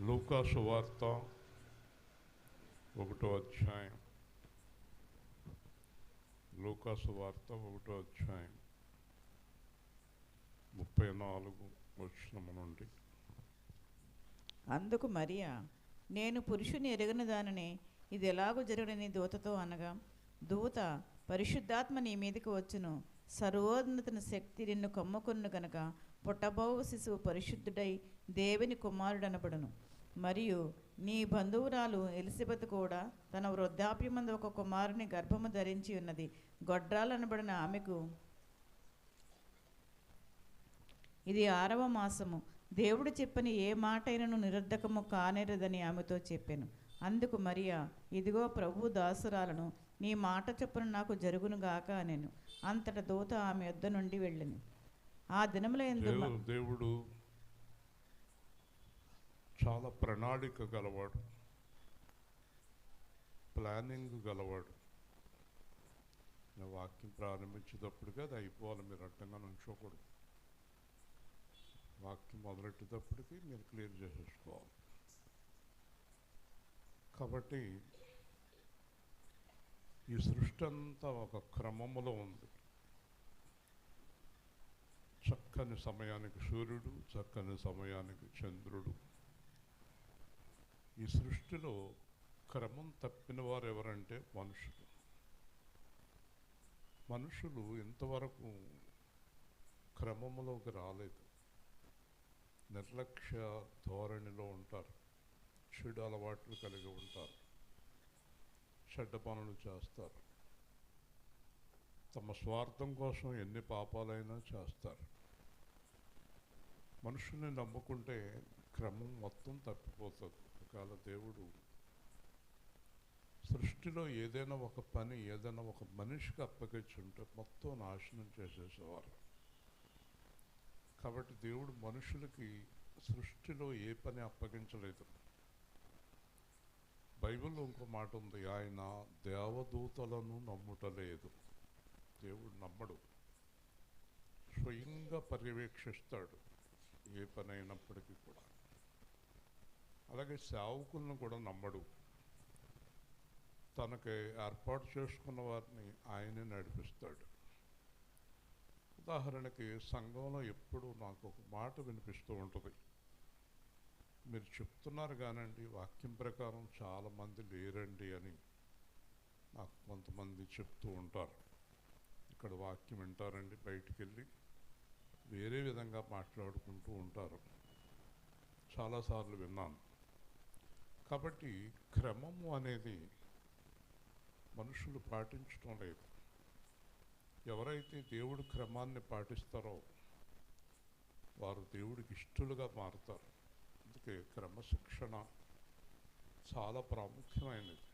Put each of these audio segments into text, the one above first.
లూకా సువార్త 1వ అధ్యాయం. లూకా సువార్త 1వ అధ్యాయం 34 వచనం నుండి. అందుకు మరియా, నేను పురుషుని ఎరగని దానిని ఇది ఎలాగూ జరగడని దూతతో అనగా, దూత, పరిశుద్ధాత్మ నీ మీదకి వచ్చును, సర్వోన్నతుని శక్తి నిన్ను కమ్ముకొను గనక పుట్టబోవు శిశువు పరిశుద్ధుడై దేవుని కుమారుడనబడును. మరియు నీ బంధువురాలు ఎలిజబెత్ కూడా తన వృద్ధాప్యమందు ఒక కుమారుని గర్భము ధరించి ఉన్నది. గొడ్రాలనబడిన ఆమెకు ఇది 6వ మాసము. దేవుడు చెప్పని ఏ మాటైనను నిరర్ధకము కానేరదని ఆమెతో చెప్పాను. అందుకు మరియా, ఇదిగో ప్రభు దాసురాలను, నీ మాట చొప్పున నాకు జరుగునుగాక అనెను. అంతట దూత ఆమె యొద్ద నుండి వెళ్ళెను. ఆ దినముల యందు దేవుడు చాలా ప్రణాళిక గలవాడు, ప్లానింగ్ గలవాడు. వాక్యం ప్రారంభించేటప్పటికి అది అయిపోవాలి, మీరు అడ్డంగా నుంచోకూడదు. వాక్యం మొదలెట్టేటప్పటికి మీరు క్లియర్ చేసేసుకోవాలి. కాబట్టి ఈ సృష్టి అంతా ఒక క్రమములో ఉంది. చక్కని సమయానికి సూర్యుడు, చక్కని సమయానికి చంద్రుడు. ఈ సృష్టిలో క్రమం తప్పిన వారు ఎవరంటే మనుషులు. మనుషులు ఇంతవరకు క్రమములోకి రాలేదు. నిర్లక్ష్య ధోరణిలో ఉంటారు, చెడు అలవాట్లు కలిగి ఉంటారు, చెడ్డ పనులు చేస్తారు, తమ స్వార్థం కోసం ఎన్ని పాపాలైనా చేస్తారు. మనుషుల్ని నమ్ముకుంటే క్రమం మొత్తం తప్పిపోతుంది. ఒకవేళ దేవుడు సృష్టిలో ఏదైనా ఒక పని, ఏదైనా ఒక మనిషికి అప్పగించుంటే మొత్తం నాశనం చేసేసేవారు. కాబట్టి దేవుడు మనుషులకి సృష్టిలో ఏ పని అప్పగించలేదు. బైబిల్లో ఇంకో మాట ఉంది, ఆయన దేవదూతలను నమ్ముటలేదు. దేవుడు నమ్మడు, స్వయంగా పర్యవేక్షిస్తాడు ఏ పని అయినప్పటికీ కూడా. అలాగే సేవకులను కూడా నమ్మడు, తనకి ఏర్పాటు చేసుకున్న వారిని ఆయనే నడిపిస్తాడు. ఉదాహరణకి సంఘంలో ఎప్పుడు నాకు ఒక మాట వినిపిస్తూ ఉంటుంది, మీరు చెప్తున్నారు కానండి వాక్యం ప్రకారం చాలామంది లేరండి అని నాకు కొంతమంది చెప్తూ ఉంటారు. ఇక్కడ వాక్యం వింటారండి, బయటికి వెళ్ళి వేరే విధంగా మాట్లాడుకుంటూ ఉంటారు. చాలాసార్లు విన్నాను. కాబట్టి క్రమము అనేది మనుషులు పాటించడం లేదు. ఎవరైతే దేవుడి క్రమాన్ని పాటిస్తారో వారు దేవుడికి ఇష్టలుగా మారుతారు. అందుకే క్రమశిక్షణ చాలా ప్రాముఖ్యమైనది.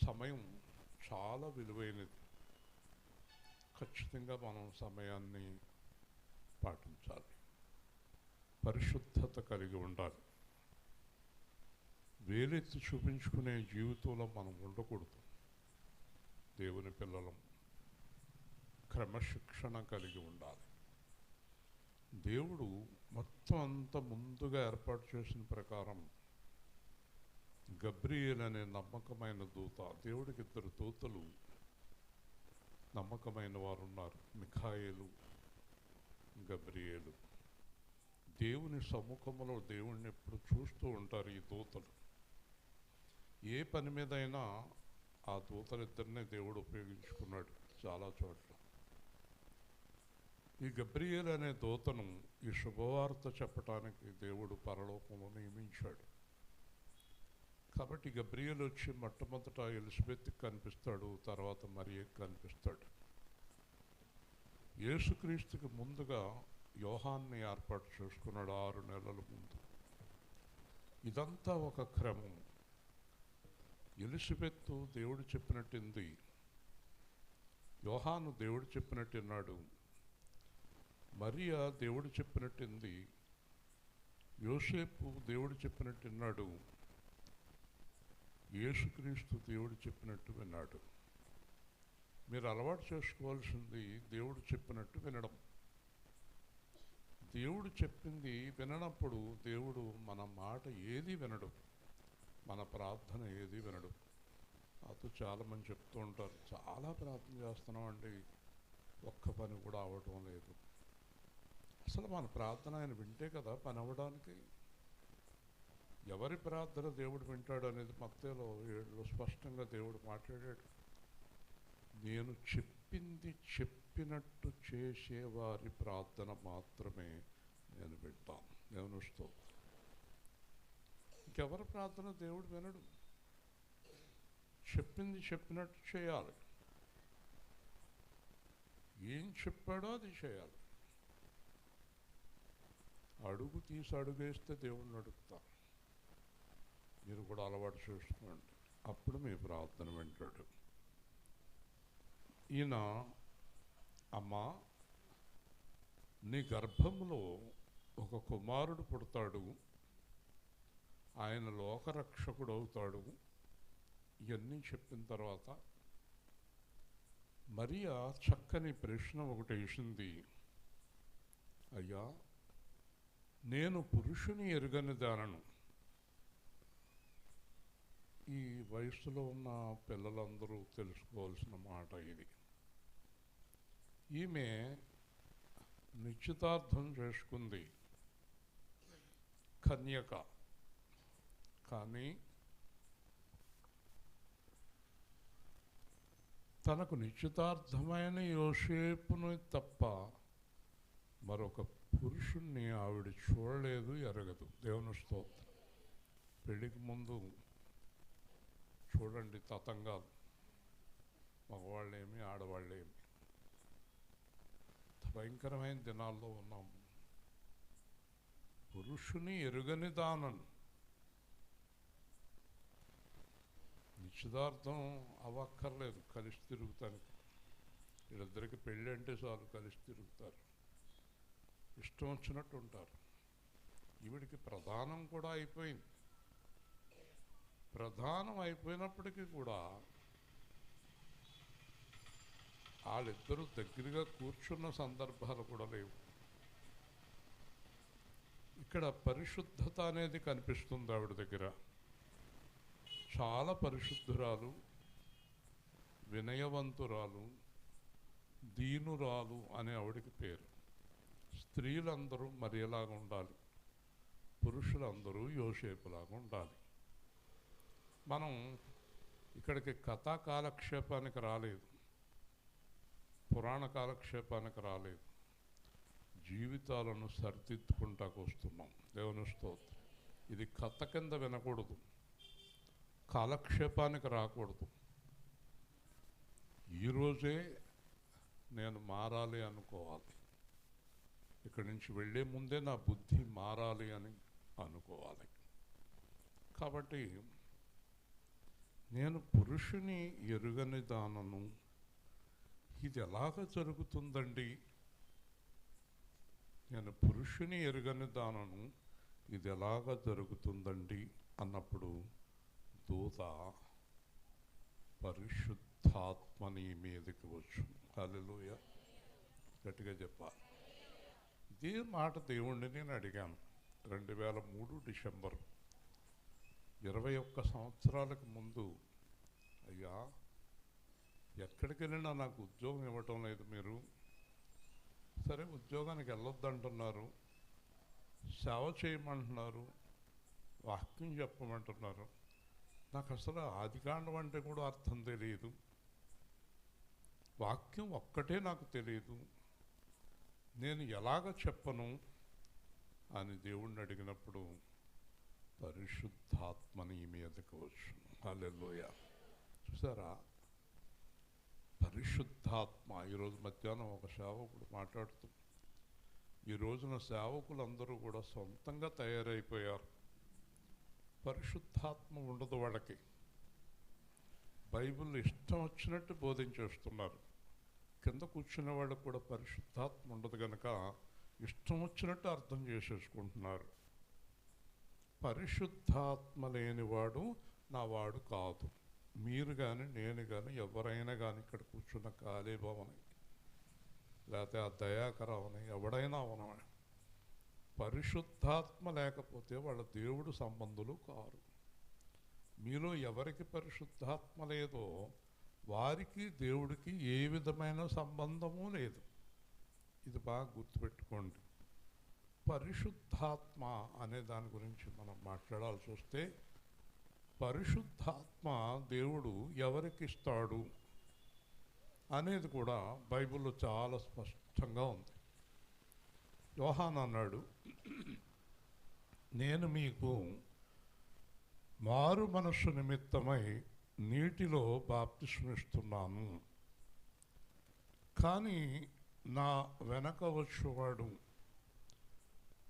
సమయం చాలా విలువైనది. ఖచ్చితంగా మనం సమయాన్ని పాటించాలి, పరిశుద్ధత కలిగి ఉండాలి. వేలెత్తి చూపించుకునే జీవితంలో మనం ఉండకూడదు. దేవుని పిల్లలం క్రమశిక్షణ కలిగి ఉండాలి. దేవుడు మొత్తం అంతా ముందుగా ఏర్పాటు చేసిన ప్రకారం గబ్రియేల్ అనే నమ్మకమైన దూత, దేవుడికి 2 దూతలు నమ్మకమైన వారు ఉన్నారు, మిఖాయేలు, గబ్రియేలు. దేవుని సముఖంలో దేవుణ్ణి ఎప్పుడు చూస్తూ ఉంటారు ఈ దూతలు. ఏ పని మీదైనా ఆ దూతలిద్దరినే దేవుడు ఉపయోగించుకున్నాడు చాలా చోట్ల. ఈ గబ్రియేల్ అనే దూతను ఈ శుభవార్త చెప్పడానికి దేవుడు పరలోకంలో నియమించాడు. కాబట్టి గబ్రియేల్ వచ్చి మొట్టమొదట ఎలిజబెత్కి కనిపిస్తాడు, తర్వాత మరియకి కనిపిస్తాడు. యేసుక్రీస్తుకి ముందుగా యోహాన్ని ఏర్పాటు చేసుకున్నాడు 6 నెలల ముందు. ఇదంతా ఒక క్రమం. ఎలిజబెత్తు దేవుడు చెప్పినట్టుంది, యోహాను దేవుడు చెప్పినట్టున్నాడు, మరియా దేవుడు చెప్పినట్టుంది, యోసేపు దేవుడు చెప్పినట్టున్నాడు, యేసుక్రీస్తు దేవుడు చెప్పినట్టు విన్నాడు. మీరు అలవాటు చేసుకోవాల్సింది దేవుడు చెప్పినట్టు వినడం. దేవుడు చెప్పింది విననప్పుడు దేవుడు మన మాట ఏది వినడు, మన ప్రార్థన ఏది వినడు. నాతో చాలామంది చెప్తూ ఉంటారు, చాలా ప్రార్థన చేస్తున్నామండి, ఒక్క పని కూడా అవ్వటం లేదు. అసలు మన ప్రార్థన ఆయన వింటే కదా పని అవ్వడానికి. ఎవరి ప్రార్థన దేవుడు వింటాడు అనేది మత్తయిలో 7లో స్పష్టంగా దేవుడు మాట్లాడాడు. నేను చెప్పింది చెప్పినట్టు చేసేవారి ప్రార్థన మాత్రమే నేను వింటాను. దేవుని స్తోత్రం. ఇంకెవరి ప్రార్థన దేవుడు వినడు. చెప్పింది చెప్పినట్టు చేయాలి. ఏం చెప్పాడో అది చేయాలి. అడుగు తీసి అడుగేస్తే దేవుడిని అడుగుతాను. మీరు కూడా అలవాటు చేసుకోండి, అప్పుడు మీ ప్రార్థన వింటాడు. ఈయన, అమ్మా నీ గర్భంలో ఒక కుమారుడు పుడతాడు, ఆయన లోకరక్షకుడు అవుతాడు. ఇవన్నీ చెప్పిన తర్వాత మరియా చక్కని ప్రశ్న ఒకటి వేసింది. అయ్యా, నేను పురుషుని ఎరుగని దానను. ఈ వయసులో ఉన్న పిల్లలందరూ తెలుసుకోవాల్సిన మాట ఇది. ఈమె నిశ్చితార్థం చేసుకుంది, కన్యక. కానీ తనకు నిశ్చితార్థమైన యోసేపును తప్ప మరొక పురుషుణ్ణి ఆవిడ చూడలేదు, ఎరగదు. దేవుని స్తోత్రం. పెళ్ళికి ముందు చూడండి తతంగాలు, మగవాళ్ళేమి ఆడవాళ్ళేమి. భయంకరమైన దినాల్లో ఉన్నాము. పురుషుని ఎరుగని దానను. నిశ్చితార్థం అవ్వక్కర్లేదు, కలిసి తిరుగుతానికి. వీళ్ళిద్దరికి పెళ్ళి అంటే చాలు కలిసి తిరుగుతారు, ఇష్టం వచ్చినట్టు ఉంటారు. ఈవిడికి ప్రధానం కూడా అయిపోయింది. ప్రధానం అయిపోయినప్పటికీ కూడా వాళ్ళిద్దరూ దగ్గరగా కూర్చున్న సందర్భాలు కూడా లేవు. ఇక్కడ పరిశుద్ధత అనేది కనిపిస్తుంది ఆవిడ దగ్గర. చాలా పరిశుద్ధురాలు, వినయవంతురాలు, దీనురాలు అనే ఆవిడికి పేరు. స్త్రీలందరూ మరి ఎలాగా ఉండాలి, పురుషులందరూ యోసేపులాగా ఉండాలి. మనం ఇక్కడికి కథా కాలక్షేపానికి రాలేదు, పురాణ కాలక్షేపానికి రాలేదు, జీవితాలను సరిదిద్దుకుంటాకు వస్తున్నాం. దేవుని స్తోత్రం. ఇది కథ కింద వినకూడదు, కాలక్షేపానికి రాకూడదు. ఈరోజే నేను మారాలి అనుకోవాలి. ఇక్కడి నుంచి వెళ్ళే ముందే నా బుద్ధి మారాలి అని అనుకోవాలి. కాబట్టి నేను పురుషుని ఎరుగని దానను. ఇది ఎలాగ జరుగుతుందండి? నేను పురుషుని ఎరుగని దానను, ఇది ఎలాగ జరుగుతుందండి అన్నప్పుడు దూత పరిశుద్ధాత్మ నీ మీదకి వచ్చు. హల్లెలూయా, గట్టిగా చెప్పాలి. ఇదే మాట దేవుణ్ణి నేను అడిగాను 2003 డిసెంబర్, 21 సంవత్సరాలకు ముందు. అయ్యా, ఎక్కడికి వెళ్ళినా నాకు ఉద్యోగం ఇవ్వటం లేదు మీరు. సరే, ఉద్యోగానికి వెళ్ళొద్దంటున్నారు, సేవ చేయమంటున్నారు, వాక్యం చెప్పమంటున్నారు. నాకు అసలు ఆదికాండం అంటే కూడా అర్థం తెలియదు, వాక్యం ఒక్కటే నాకు తెలియదు, నేను ఎలాగ చెప్పను అని దేవుణ్ణి అడిగినప్పుడు పరిశుద్ధాత్మ నీ మీదకి వచ్చు. హల్లెలూయా. చూసారా, పరిశుద్ధాత్మ. ఈరోజు మధ్యాహ్నం ఒక సేవకుడు మాట్లాడుతూ, ఈ రోజున సేవకులందరూ కూడా సొంతంగా తయారైపోయారు. పరిశుద్ధాత్మ ఉండదు వాళ్ళకి. బైబిల్ ఇష్టం వచ్చినట్టు బోధించేస్తున్నారు. కింద కూర్చునే వాళ్ళకు కూడా పరిశుద్ధాత్మ ఉండదు కనుక ఇష్టం వచ్చినట్టు అర్థం చేసేసుకుంటున్నారు. పరిశుద్ధాత్మ లేనివాడు నా వాడు కాదు. మీరు కానీ, నేను కానీ, ఎవరైనా కానీ, ఇక్కడ కూర్చున్న కాలేబవని, లేకపోతే ఆ దయాకర్ అవని, ఎవడైనా అవనమే, పరిశుద్ధాత్మ లేకపోతే వాళ్ళ దేవుడు సంబంధులు కారు. మీలో ఎవరికి పరిశుద్ధాత్మ లేదో వారికి దేవుడికి ఏ విధమైన సంబంధము లేదు. ఇది బాగా గుర్తుపెట్టుకోండి. పరిశుద్ధాత్మ అనే దాని గురించి మనం మాట్లాడాల్సి వస్తే, పరిశుద్ధాత్మ దేవుడు ఎవరికి ఇస్తాడు అనేది కూడా బైబిల్లో చాలా స్పష్టంగా ఉంది. యోహాను అన్నాడు, నేను మీకు మారు మనస్సు నిమిత్తమై నీటిలో బాప్తిస్మిస్తున్నాను, కానీ నా వెనక వచ్చేవాడు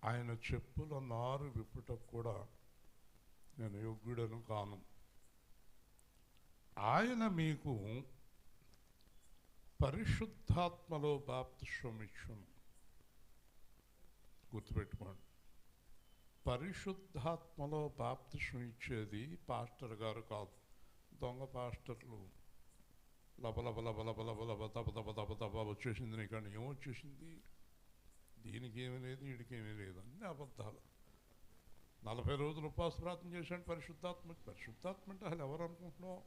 ఆయన చెప్పుల నారు విప్పుటకు కూడా నేను యోగ్యుడను కాను. ఆయన మీకు పరిశుద్ధాత్మలో బాప్తిస్మం ఇచ్చును. గుర్తుపెట్టుకోండి, పరిశుద్ధాత్మలో బాప్తిస్మం ఇచ్చేది పాస్టర్ గారు కాదు. దొంగ పాస్టర్లు లబ తబ వచ్చేసింది, నీకంటే ఏమొచ్చేసింది, దీనికి ఏమీ లేదు, వీడికేమీ లేదు, అన్నీ అబద్ధాలు. 40 రోజులు ఉపవాస ప్రార్థన చేశాడు పరిశుద్ధాత్మ. పరిశుద్ధాత్మ అంటే అసలు ఎవరు అనుకుంటున్నావు?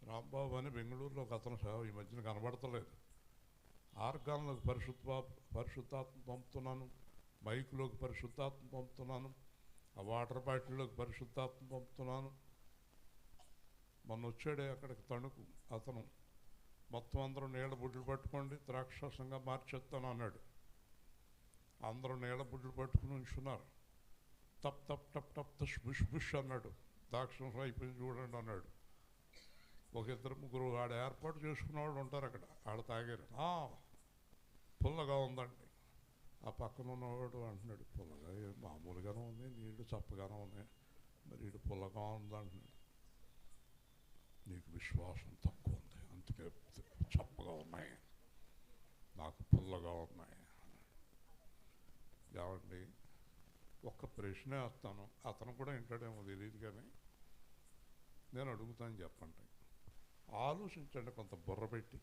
రాంబాబు అని బెంగళూరులో ఒక అతను ఈ మధ్యన కనబడతలేదు. ఆర్గాన్లోకి పరిశుద్ధాత్మ పంపుతున్నాను, మైకులోకి పరిశుద్ధాత్మ పంపుతున్నాను, ఆ వాటర్ బాటిల్లోకి పరిశుద్ధాత్మ పంపుతున్నాను. మొన్న వచ్చాడే అక్కడికి తణుకు అతను, మొత్తం అందరూ నీళ్ళ బుడ్లు పట్టుకోండి ద్రాక్షరసంగా మార్చేస్తాను అన్నాడు. అందరూ నీళ్ళ బుడ్లు పట్టుకుని ఉంచున్నారు. టప్ టప్ టప్ టప్ తష్ బుష్ బుష్ అన్నాడు. ద్రాక్షరసం అయిపోయింది చూడండి అన్నాడు. ఒక 2-3 ఆడ ఏర్పాటు చేసుకున్న వాళ్ళు ఉంటారు అక్కడ, ఆడ తాగారు. పుల్లగా ఉందండి. ఆ పక్కన ఉన్నవాడు అంటున్నాడు, పుల్లగా మామూలుగానే ఉంది, నీళ్ళు చప్పగానే ఉన్నాయి, మరి ఇటు పుల్లగా ఉంది అంటున్నాడు. నీకు విశ్వాసం తక్కువ ఉంది, అందుకే చప్పగా ఉన్నాయి, నాకు పుల్లగా ఉన్నాయి. ఏమండి, ఒక్క ప్రశ్న వేస్తాను, అతను కూడా వింటాడేమో తెలియదు, కానీ నేను అడుగుతాను, చెప్పండి. ఆలోచించండి, కొంత బుర్ర పెట్టి.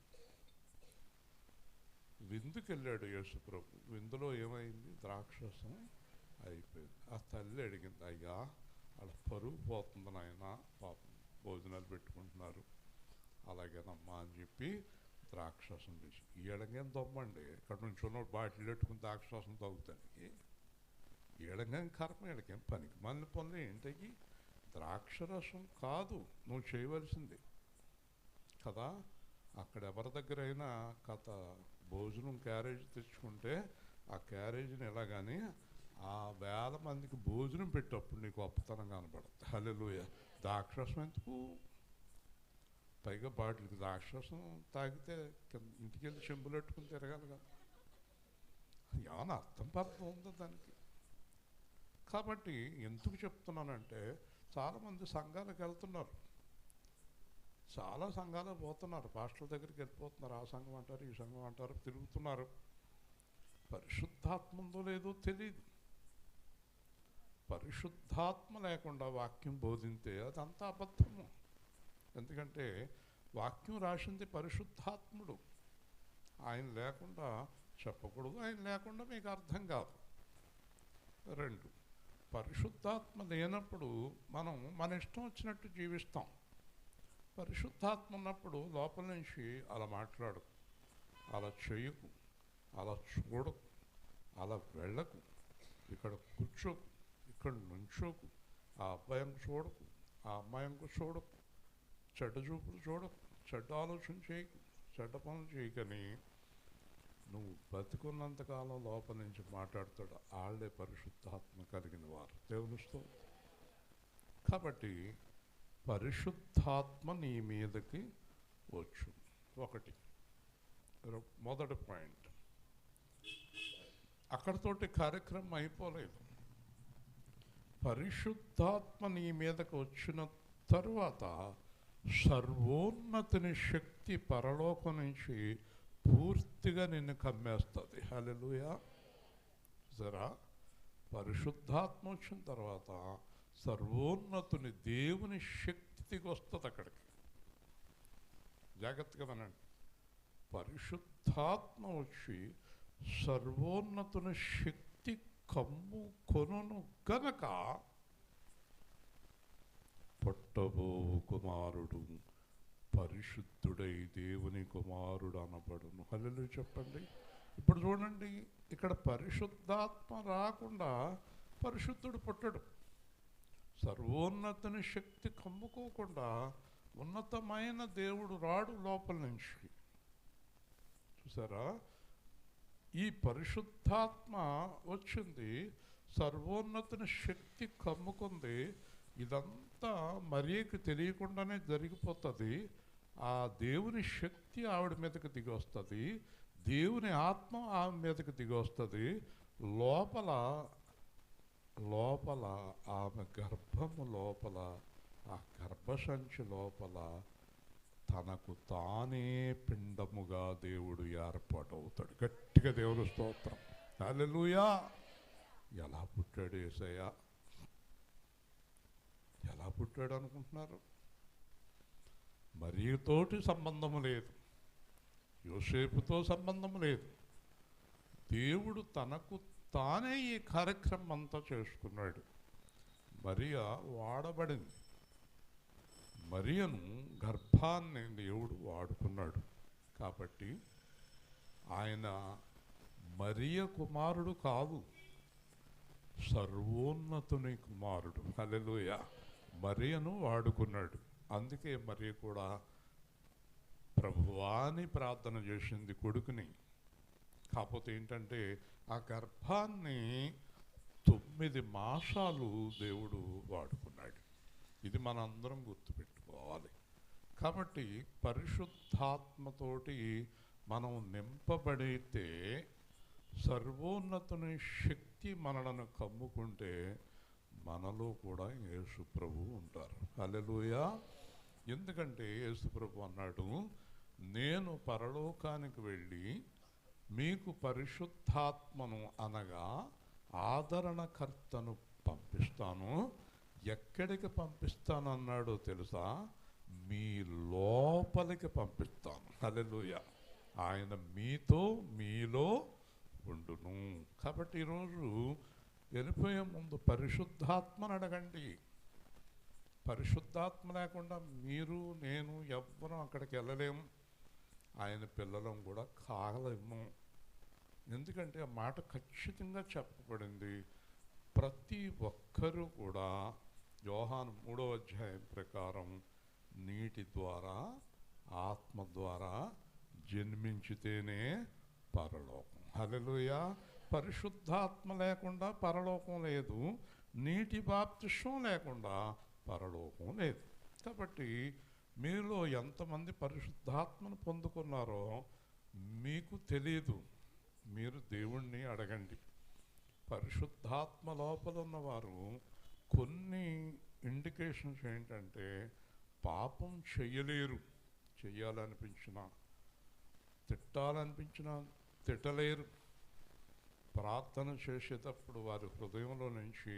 విందుకు వెళ్ళాడు యేసుప్రభు. విందులో ఏమైంది? ద్రాక్షరసం అయిపోయింది. ఆ తల్లి అడిగింది, అయ్యా వాళ్ళ పరుగు పోతుంది నాయన, పాపం భోజనాలు పెట్టుకుంటున్నారు, అలాగేనమ్మా అని చెప్పి ద్రాక్షరసం చేసి, ఈడంగేం దొమ్మండి, ఇక్కడ నుంచి ఉన్న బాటిల్ పెట్టుకుని ద్రాక్షరసం తాగుతానికి. ఈడంగేం కర్మ, ఈడకేం పనికి మళ్ళీ పనులు ఏంటకి? ద్రాక్షరసం కాదు నువ్వు చేయవలసింది కదా. అక్కడ ఎవరి దగ్గర అయినా కథ భోజనం క్యారేజ్ తెచ్చుకుంటే ఆ క్యారేజీని ఎలాగాని ఆ 1000 మందికి భోజనం పెట్టేప్పుడు నీకు అప్పతనం కనపడుతుంది. హల్లెలూయా. ద్రాక్షరసం ఎందుకు? పైగా బాటిల్కి ద్రాక్షరసం తాగితే ఇంటికి వెళ్ళి చెంబులు పెట్టుకుని తిరగాలి కదా. ఏమైనా అర్థం ఉందా దానికి? కాబట్టి ఎందుకు చెప్తున్నానంటే, చాలామంది సంఘాలకు వెళ్తున్నారు, చాలా సంఘాలకు పోతున్నారు, పాస్టర్ల దగ్గరికి వెళ్ళిపోతున్నారు, ఆ సంఘం అంటారు, ఈ సంఘం అంటారు, తిరుగుతున్నారు. పరిశుద్ధాత్మ ఉందో లేదో తెలియదు. పరిశుద్ధాత్మ లేకుండా వాక్యం బోధింతే అదంతా అబద్ధము. ఎందుకంటే వాక్యం రాసింది పరిశుద్ధాత్ముడు. ఆయన లేకుండా చెప్పకూడదు, ఆయన లేకుండా మీకు అర్థం కాదు. 2, పరిశుద్ధాత్మ లేనప్పుడు మనం మన ఇష్టం వచ్చినట్టు జీవిస్తాం. పరిశుద్ధాత్మ ఉన్నప్పుడు లోపల నుంచి అలా మాట్లాడకు, అలా చేయకు, అలా చూడకు, అలా వెళ్ళకు, ఇక్కడ కూర్చోకు, ఇక్కడ నుంచోకు, ఆ అబ్బాయికి చూడకు, ఆ అమ్మాయికి చూడకు, చెడ్డ చూపులు చూడకు, చెడ్డ ఆలోచన చేయకు, చెడ్డ పనులు చేయకని నువ్వు బతికున్నంతకాలం లోపల నుంచి మాట్లాడతాడు. వాళ్ళే పరిశుద్ధాత్మ కలిగిన వారు, దేవునిస్తూ. కాబట్టి పరిశుద్ధాత్మ నీ మీదకి వచ్చు. 1 మొదటి పాయింట్. అక్కడితోటి కార్యక్రమం అయిపోలేదు. పరిశుద్ధాత్మ నీ మీదకి వచ్చిన తరువాత సర్వోన్నతిని శక్తి పరలోకం నుంచి పూర్తిగా నిన్ను కమ్మేస్తుంది. హల్లెలూయా. జరా పరిశుద్ధాత్మ వచ్చిన తర్వాత సర్వోన్నతుని దేవుని శక్తికి వస్తుంది అక్కడికి. జాగ్రత్తగా వినండి. పరిశుద్ధాత్మ వచ్చి సర్వోన్నతుని శక్తి కమ్ము కొనును గనక పుట్టబో కుమారుడు పరిశుద్ధుడై దేవుని కుమారుడు అనబడును. హల్లెలూయా చెప్పండి. ఇప్పుడు చూడండి, ఇక్కడ పరిశుద్ధాత్మ రాకుండా పరిశుద్ధుడు పుట్టడు. సర్వోన్నతుని శక్తి కమ్ముకోకుండా ఉన్నతమైన దేవుడు రాడు లోపల నుంచి. చూసారా, ఈ పరిశుద్ధాత్మ వచ్చింది, సర్వోన్నతుని శక్తి కమ్ముకుంది. ఇదంతా మరియకి తెలియకుండానే జరిగిపోతుంది. ఆ దేవుని శక్తి ఆవిడ మీదకి దిగి వస్తుంది, దేవుని ఆత్మ ఆమె మీదకి దిగి వస్తుంది. లోపల లోపల ఆమె గర్భము లోపల, ఆ గర్భసంచి లోపల తనకు తానే పిండముగా దేవుడు ఏర్పాటవుతాడు. గట్టిగా దేవుని స్తోత్రం, హల్లెలూయా. ఎలా పుట్టాడు యేసయ్య? ఎలా పుట్టాడు అనుకుంటున్నారు? మరియతోటి సంబంధము లేదు, యోసేపుతో సంబంధము లేదు. దేవుడు తనకు తానే ఈ కార్యక్రమం అంతా చేసుకున్నాడు. మరియా వాడబడింది. మరియను గర్భాన్ని దేవుడు వాడుకున్నాడు. కాబట్టి ఆయన మరియ కుమారుడు కాదు, సర్వోన్నతుని కుమారుడు. హల్లెలూయా. మరియను వాడుకున్నాడు. అందుకే మరియ కూడా ప్రభువాని ప్రార్థన చేసింది కొడుకుని. కాకపోతే ఏంటంటే ఆ గర్భాన్ని 9 మాసాలు దేవుడు వాడుకున్నాడు. ఇది మనందరం గుర్తుపెట్టుకోవాలి. కాబట్టి పరిశుద్ధాత్మతోటి మనం నింపబడితే, సర్వోన్నతుని శక్తి మనలను కమ్ముకుంటే మనలో కూడా యేసు ప్రభు ఉంటారు. హల్లెలూయా. ఎందుకంటే యేసు ప్రభు అన్నాడు, నేను పరలోకానికి వెళ్ళి మీకు పరిశుద్ధాత్మను అనగా ఆదరణకర్తను పంపిస్తాను. ఎక్కడికి పంపిస్తానన్నాడో తెలుసా? మీ లోపలికి పంపిస్తాను. హల్లెలూయా. ఆయన మీలో ఉండును. కాబట్టి ఈరోజు వెళ్ళిపోయే ముందు పరిశుద్ధాత్మను అడగండి. పరిశుద్ధాత్మ లేకుండా మీరు నేను ఎవ్వరం అక్కడికి వెళ్ళలేము, ఆయన పిల్లలం కూడా కాగలేము. ఎందుకంటే ఆ మాట ఖచ్చితంగా చెప్పబడింది. ప్రతి ఒక్కరూ కూడా యోహాను 3వ అధ్యాయం ప్రకారం నీటి ద్వారా ఆత్మ ద్వారా జన్మించితేనే పరలోకం. హల్లెలూయా. పరిశుద్ధాత్మ లేకుండా పరలోకం లేదు, నీటి బాప్తిస్మం లేకుండా పరలోకం లేదు. కాబట్టి మీలో ఎంతమంది పరిశుద్ధాత్మను పొందుకున్నారో మీకు తెలియదు. మీరు దేవుణ్ణి అడగండి. పరిశుద్ధాత్మ లోపల ఉన్నవారు కొన్ని ఇండికేషన్స్ ఏంటంటే, పాపం చెయ్యలేరు, చెయ్యాలనిపించినా, తిట్టాలనిపించినా తిట్టలేరు. ప్రార్థన చేసేటప్పుడు వారి హృదయంలో నుంచి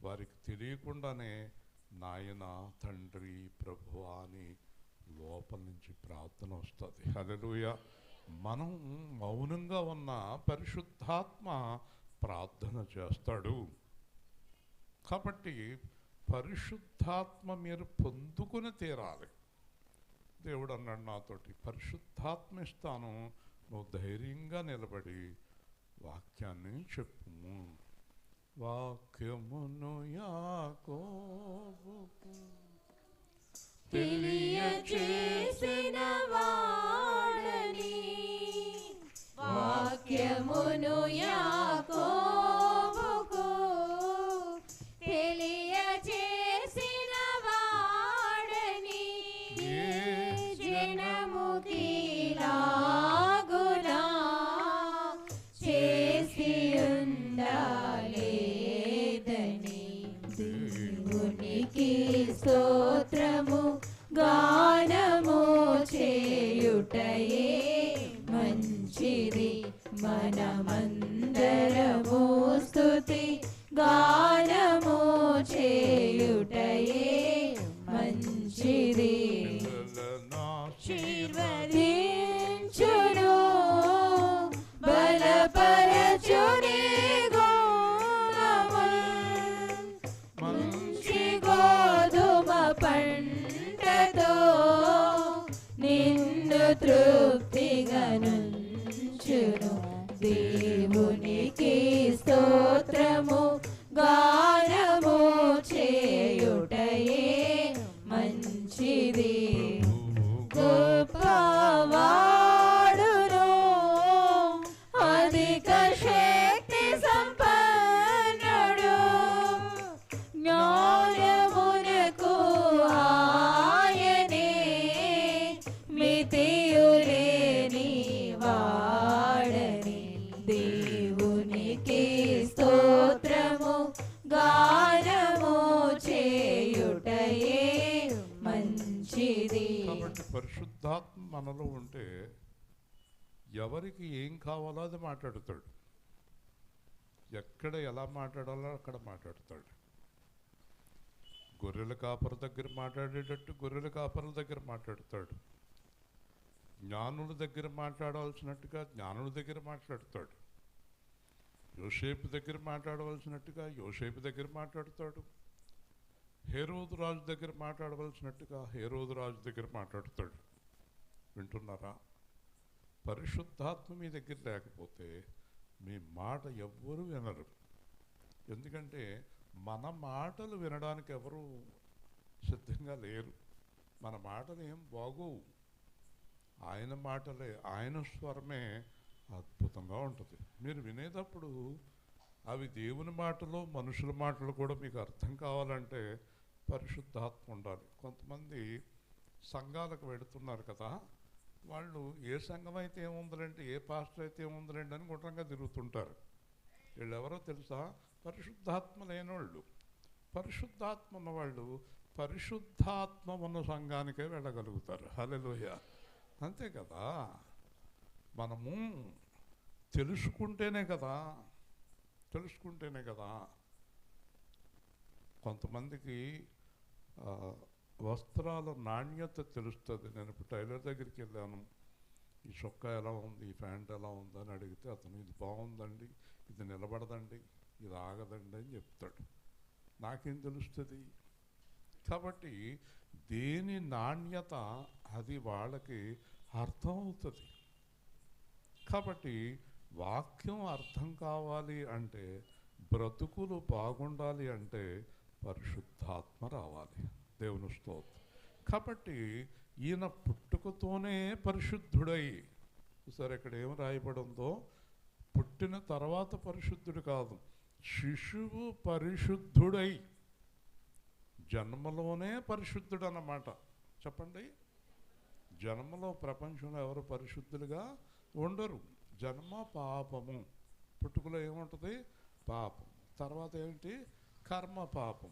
వారికి తెలియకుండానే నాయన, తండ్రి, ప్రభువా అని లోపల నుంచి ప్రార్థన వస్తుంది. హల్లెలూయా. మనం మౌనంగా ఉన్న పరిశుద్ధాత్మ ప్రార్థన చేస్తాడు. కాబట్టి పరిశుద్ధాత్మ మీరు పొందుకుని తీరాలి. దేవుడు అన్నాడు నాతోటి, పరిశుద్ధాత్మ ఇస్తాను, నువ్వు ధైర్యంగా నిలబడి వాక్యాన్ని చెప్పుము. వాక్యమును యాకోబుకు తెలియచేసిన వాడని, వాక్యమును యాకోబుకు తెలియచేసిన వాడని, జనముకి లాగునా చేసి ఉండాలేదని, దేవునికి స్తోత్రము గానము చేయుటయే మంచిది. మనమందరము స్తుతి గానము చేయుటయే మంచిది. ఆశీర్వదించును, బలప తృప్తిగనుంచును. దేవునికి స్తోత్రము గానము చేయుటయే మంచిది. గొప్పవాడును అధిక శక్తి సంపన్నుడు, జ్ఞానమునకు ఆయనే మితియులేని వాడని. దేవునికి స్తోత్రము గానము చేయుటయే మంచిది. కాబట్టి పరిశుద్ధాత్మ మనలో ఉంటే ఎవరికి ఏం కావాలో అది మాట్లాడతాడు. ఎక్కడ ఎలా మాట్లాడాలో అక్కడ మాట్లాడతాడు. గొర్రెల కాపరి దగ్గర మాట్లాడేటట్టు గొర్రెల కాపరుల దగ్గర మాట్లాడతాడు. జ్ఞానుల దగ్గర మాట్లాడవలసినట్టుగా జ్ఞానుల దగ్గర మాట్లాడతాడు. యోసేపు దగ్గర మాట్లాడవలసినట్టుగా యోసేపు దగ్గర మాట్లాడతాడు. హేరోదు రాజు దగ్గర మాట్లాడవలసినట్టుగా హేరోదు రాజు దగ్గర మాట్లాడతాడు. వింటున్నారా? పరిశుద్ధాత్మ మీ దగ్గర లేకపోతే మీ మాట ఎవ్వరూ వినరు. ఎందుకంటే మన మాటలు వినడానికి ఎవరు సిద్ధంగా లేరు. మన మాటలు ఏం బాగోవు. ఆయన మాటలే, ఆయన స్వరమే అద్భుతంగా ఉంటుంది. మీరు వినేటప్పుడు అవి దేవుని మాటలు మనుషుల మాటలు కూడా మీకు అర్థం కావాలంటే పరిశుద్ధాత్మ ఉండాలి. కొంతమంది సంఘాలకు వెళుతున్నారు కదా, వాళ్ళు ఏ సంఘం అయితే ఏముందంటే ఏ పాస్టర్ అయితే ఏముందండి అని గుండ్రంగా తిరుగుతుంటారు. వీళ్ళు ఎవరో తెలుసా? పరిశుద్ధాత్మ లేనివాళ్ళు. పరిశుద్ధాత్మ ఉన్నవాళ్ళు పరిశుద్ధాత్మ ఉన్న సంఘానికే వెళ్ళగలుగుతారు. హల్లెలూయా. అంతే కదా. మనము తెలుసుకుంటేనే కదా కొంతమందికి వస్త్రాల నాణ్యత తెలుస్తుంది. నేను ఇప్పుడు టైలర్ దగ్గరికి వెళ్ళాను. ఈ చొక్కా ఎలా ఉంది, ఈ ప్యాంట్ ఎలా ఉంది అని అడిగితే అతను ఇది బాగుందండి, ఇది నిలబడదండి, ఇది ఆగదండి అని చెప్తాడు. నాకేం తెలుస్తుంది? కాబట్టి దేని నాణ్యత అది వాళ్ళకి అర్థం అవుతుంది. కాబట్టి వాక్యం అర్థం కావాలి అంటే, బ్రతుకులు బాగుండాలి అంటే పరిశుద్ధాత్మ రావాలి. దేవుని స్తోత్రం. కాబట్టి ఈయన పుట్టుకతోనే పరిశుద్ధుడై, సరే ఇక్కడ ఏం రాయబడి ఉందో, పుట్టిన తర్వాత పరిశుద్ధుడు కాదు, శిశువు పరిశుద్ధుడై, జన్మలోనే పరిశుద్ధుడు అన్నమాట. చెప్పండి. జన్మలో ప్రపంచంలో ఎవరు పరిశుద్ధులుగా ఉండరు. జన్మ పాపము. పుట్టుకలో ఏముంటుంది? పాపం. తర్వాత ఏంటి? కర్మ పాపం.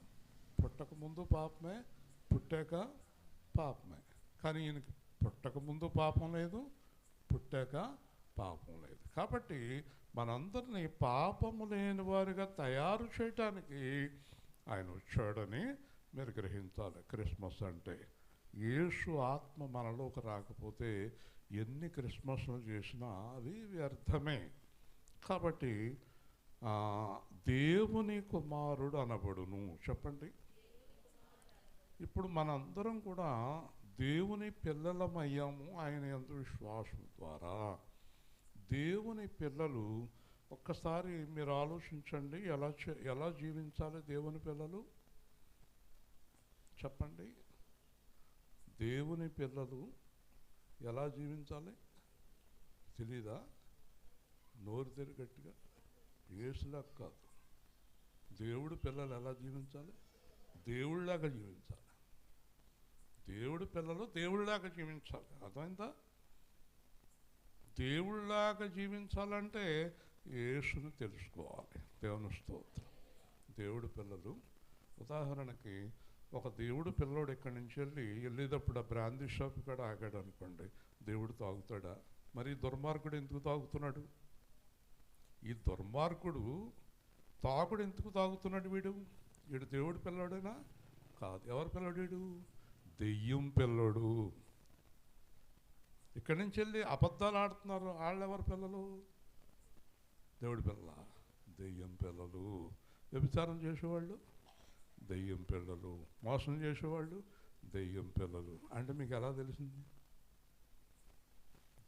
పుట్టక ముందు పాపమే, పుట్టాక పాపమే. కానీ ఈయనకి పుట్టక ముందు పాపం లేదు, పుట్టాక పాపం లేదు. కాబట్టి మనందరినీ పాపము లేని వారిగా తయారు చేయటానికి ఆయన వచ్చాడని మీరు గ్రహించాలి. క్రిస్మస్ అంటే యేసు ఆత్మ మనలోకి రాకపోతే ఎన్ని క్రిస్మస్లు చేసినా అవి వ్యర్థమే. కాబట్టి దేవుని కుమారుడు అనబడును. చెప్పండి. ఇప్పుడు మనందరం కూడా దేవుని పిల్లలమయ్యాము ఆయన యందు విశ్వాసం ద్వారా. దేవుని పిల్లలు, ఒక్కసారి మీరు ఆలోచించండి, ఎలా జీవించాలి దేవుని పిల్లలు? చెప్పండి. దేవుని పిల్లలు ఎలా జీవించాలి తెలీదా? నోరు తెరి గట్టిగా. యేసులా కాదు. దేవుడు పిల్లలు ఎలా జీవించాలి? దేవుళ్ళలాగా జీవించాలి. దేవుడి పిల్లలు దేవుళ్ళలాగా జీవించాలి. అర్థమైందా? దేవుళ్ళలాగా జీవించాలంటే యేసుని తెలుసుకోవాలి. దేవుని స్తోత్రం. దేవుడి పిల్లలు, ఉదాహరణకి ఒక దేవుడు పిల్లోడు ఇక్కడి నుంచి వెళ్ళేటప్పుడు ఆ బ్రాందీ షాప్ కాడ ఆగాడు అనుకోండి, దేవుడు తాగుతాడా? మరి దుర్మార్గుడు ఎందుకు తాగుతున్నాడు? ఈ దుర్మార్గుడు తాగుడు ఎందుకు తాగుతున్నాడు? వీడు దేవుడి పిల్లోడేనా? కాదు. ఎవరి పిల్లోడు వీడు? దెయ్యం పిల్లోడు. ఇక్కడి నుంచి అబద్ధాలు ఆడుతున్నారు. వాళ్ళు ఎవరి పిల్లలు? దేవుడి పిల్ల. దెయ్యం పిల్లలు. వ్యభిచారం చేసేవాళ్ళు దెయ్యం పిల్లలు. మోసం చేసేవాళ్ళు దెయ్యం పిల్లలు. అంటే మీకు ఎలా తెలిసింది?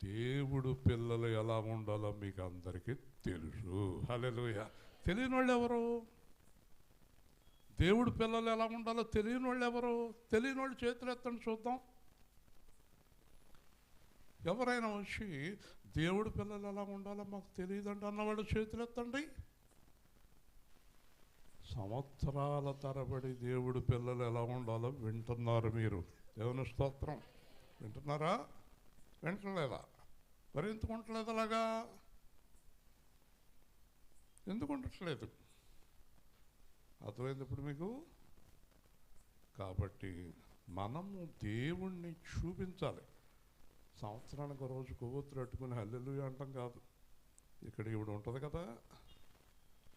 దేవుడు పిల్లలు ఎలా ఉండాలో మీకు అందరికీ తెలుసు. హల్లెలూయా. తెలియని వాళ్ళు ఎవరు? దేవుడు పిల్లలు ఎలా ఉండాలో తెలియని వాళ్ళు ఎవరు? తెలియని వాళ్ళు చేతులు ఎత్తండి చూద్దాం. ఎవరైనా వచ్చి దేవుడు పిల్లలు ఎలా ఉండాలో మాకు తెలియదండి అన్నవాళ్ళు చేతులు ఎత్తండి. సంవత్సరాల తరబడి దేవుడు పిల్లలు ఎలా ఉండాలో వింటున్నారు మీరు. దేవుని స్తోత్రం. వింటున్నారా? వింటలేదా? మరి ఎందుకు ఉండట్లేదు అలాగా? ఎందుకు ఉండట్లేదు? అర్థమైంది ఇప్పుడు మీకు? కాబట్టి మనము దేవుణ్ణి చూపించాలి. సంవత్సరానికి ఒక రోజు కొవ్వొత్తులు పెట్టుకుని హల్లెలూయా అంటాం కాదు. ఇక్కడ ఇవిడ ఉంటుంది కదా,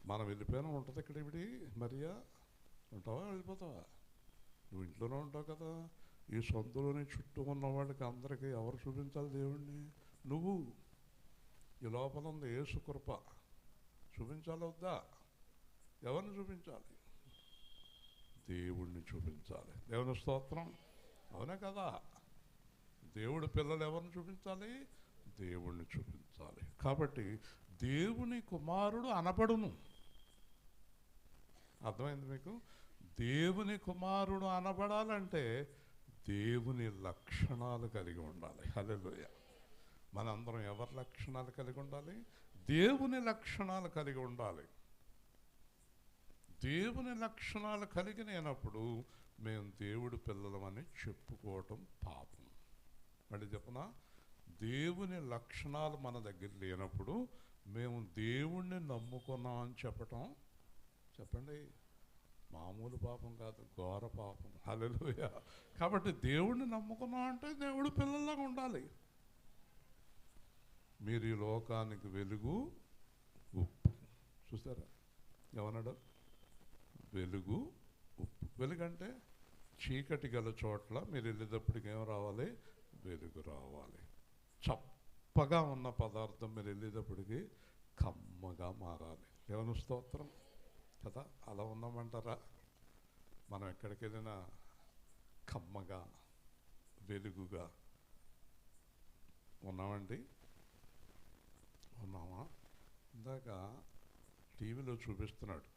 మనం వెళ్ళిపోయినా ఉంటుంది ఇక్కడ ఇవిడి. మరియా ఉంటావా? వెళ్ళిపోతావా? నువ్వు ఇంట్లోనే ఉంటావు కదా. ఈ సొంతలోని చుట్టూ ఉన్న వాళ్ళకి అందరికీ ఎవరు చూపించాలి దేవుణ్ణి? నువ్వు. ఈ లోపల ఉంది యేసు కృప. చూపించాలి వద్దా? ఎవరిని చూపించాలి? దేవుణ్ణి చూపించాలి. దేవుని స్తోత్రం. అవునే కదా? దేవుడు పిల్లలు ఎవరిని చూపించాలి? దేవుణ్ణి చూపించాలి. కాబట్టి దేవుని కుమారుడు అనబడును. అర్థమైంది మీకు? దేవుని కుమారుడు అనబడాలంటే దేవుని లక్షణాలు కలిగి ఉండాలి. హల్లెలూయా. మనందరం ఎవరి లక్షణాలు కలిగి ఉండాలి? దేవుని లక్షణాలు కలిగి ఉండాలి. దేవుని లక్షణాలు కలిగినప్పుడు మేము దేవుడి పిల్లలమని చెప్పుకోవటం పాపం. మళ్ళీ చెప్పనా? దేవుని లక్షణాలు మన దగ్గర లేనప్పుడు మేము దేవుణ్ణి నమ్ముకున్నాం అని చెప్పటం, చెప్పండి, మామూలు పాపం కాదు, ఘోర పాపం. హల్లెలూయా. కాబట్టి దేవుణ్ణి నమ్ముకున్నాం అంటే దేవుడు పిల్లల్లాగా ఉండాలి. మీరు ఈ లోకానికి వెలుగు, ఉప్పు. చూసారా? ఏమన్నాడు? వెలుగు, ఉప్పు. వెలుగంటే చీకటి గల చోట్ల మీరు వెళ్ళేటప్పటికి ఏం రావాలి? వెలుగు రావాలి. చప్పగా ఉన్న పదార్థం మీరు వెళ్ళేటప్పటికి కమ్మగా మారాలి. దేవుని స్తోత్రం కదా. అలా ఉన్నామంటారా? మనం ఎక్కడికి వెళ్ళినా కమ్మగా, వెలుగుగా ఉన్నామండి. ఉన్నామా? ఇందాక టీవీలో చూపిస్తున్నాడు.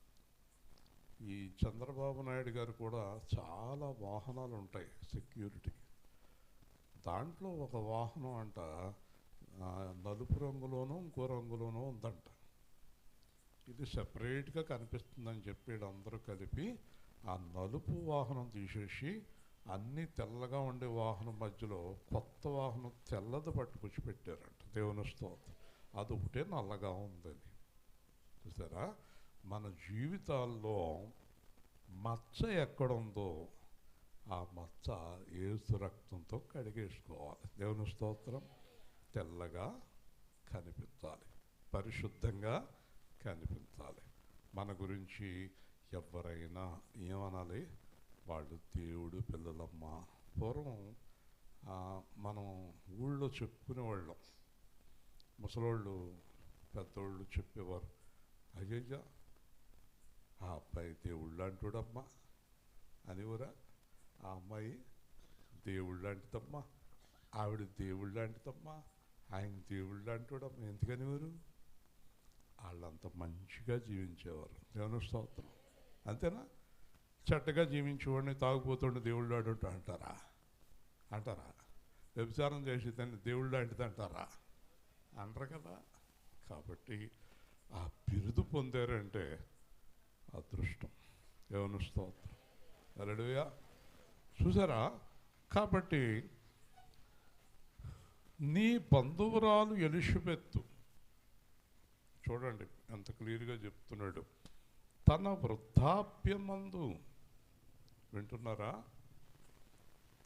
ఈ చంద్రబాబు నాయుడు గారు కూడా చాలా వాహనాలు ఉంటాయి సెక్యూరిటీ. దాంట్లో ఒక వాహనం అంట నలుపు రంగులోనూ ఇంకో రంగులోనూ ఉందంట. ఇది సెపరేట్గా కనిపిస్తుందని చెప్పి అందరూ కలిపి ఆ నలుపు వాహనం తీసేసి అన్నీ తెల్లగా ఉండే వాహనం మధ్యలో కొత్త వాహనం తెల్లది పట్టుకొచ్చి పెట్టారంట. దేవుని స్తోత్రం. అది ఒకటే నల్లగా ఉందని. చూసారా? మన జీవితాల్లో మచ్చ ఎక్కడుందో ఆ మచ్చ యేసు రక్తంతో కడిగేసుకోవాలి. దేవుని స్తోత్రం. తెల్లగా కనిపించాలి, పరిశుద్ధంగా కనిపించాలి. మన గురించి ఎవరైనా ఏమనాలి? వాళ్ళు దేవుడు పిల్లలమ్మ. పూర్వం మనం ఊళ్ళో చెప్పుకునేవాళ్ళం. ముసలోళ్ళు పెద్దోళ్ళు చెప్పేవారు, అయ్యయ్యా ఆ అబ్బాయి దేవుళ్ళు లాంటివాడమ్మా అనేవరా. ఆ అమ్మాయి దేవుళ్ళు లాంటిదమ్మా, ఆవిడ దేవుళ్ళు లాంటిదమ్మా, ఆయన దేవుళ్ళు లాంటివాడమ్మా. ఎందుకనేవారు? వాళ్ళంత మంచిగా జీవించేవారు. దేవుని స్తోత్రం. అంతేనా? చెడ్డగా జీవించేవాడిని తాగుపోతుండే దేవుళ్ళు లాంటి అంటారా? అంటారా? వ్యభిచారం చేసేదాన్ని దేవుళ్ళు లాంటిది అంటారా? అనరు కదా. కాబట్టి ఆ బిరుదు పొందారంటే అదృష్టం. దేవుని స్తోత్రం. హల్లెలూయా. చూసారా? కాబట్టి నీ బంధువురాలు ఎలిషబెత్తు, చూడండి ఎంత క్లియర్గా చెప్తున్నాడు. తన వృద్ధాప్యమందు, వింటున్నారా?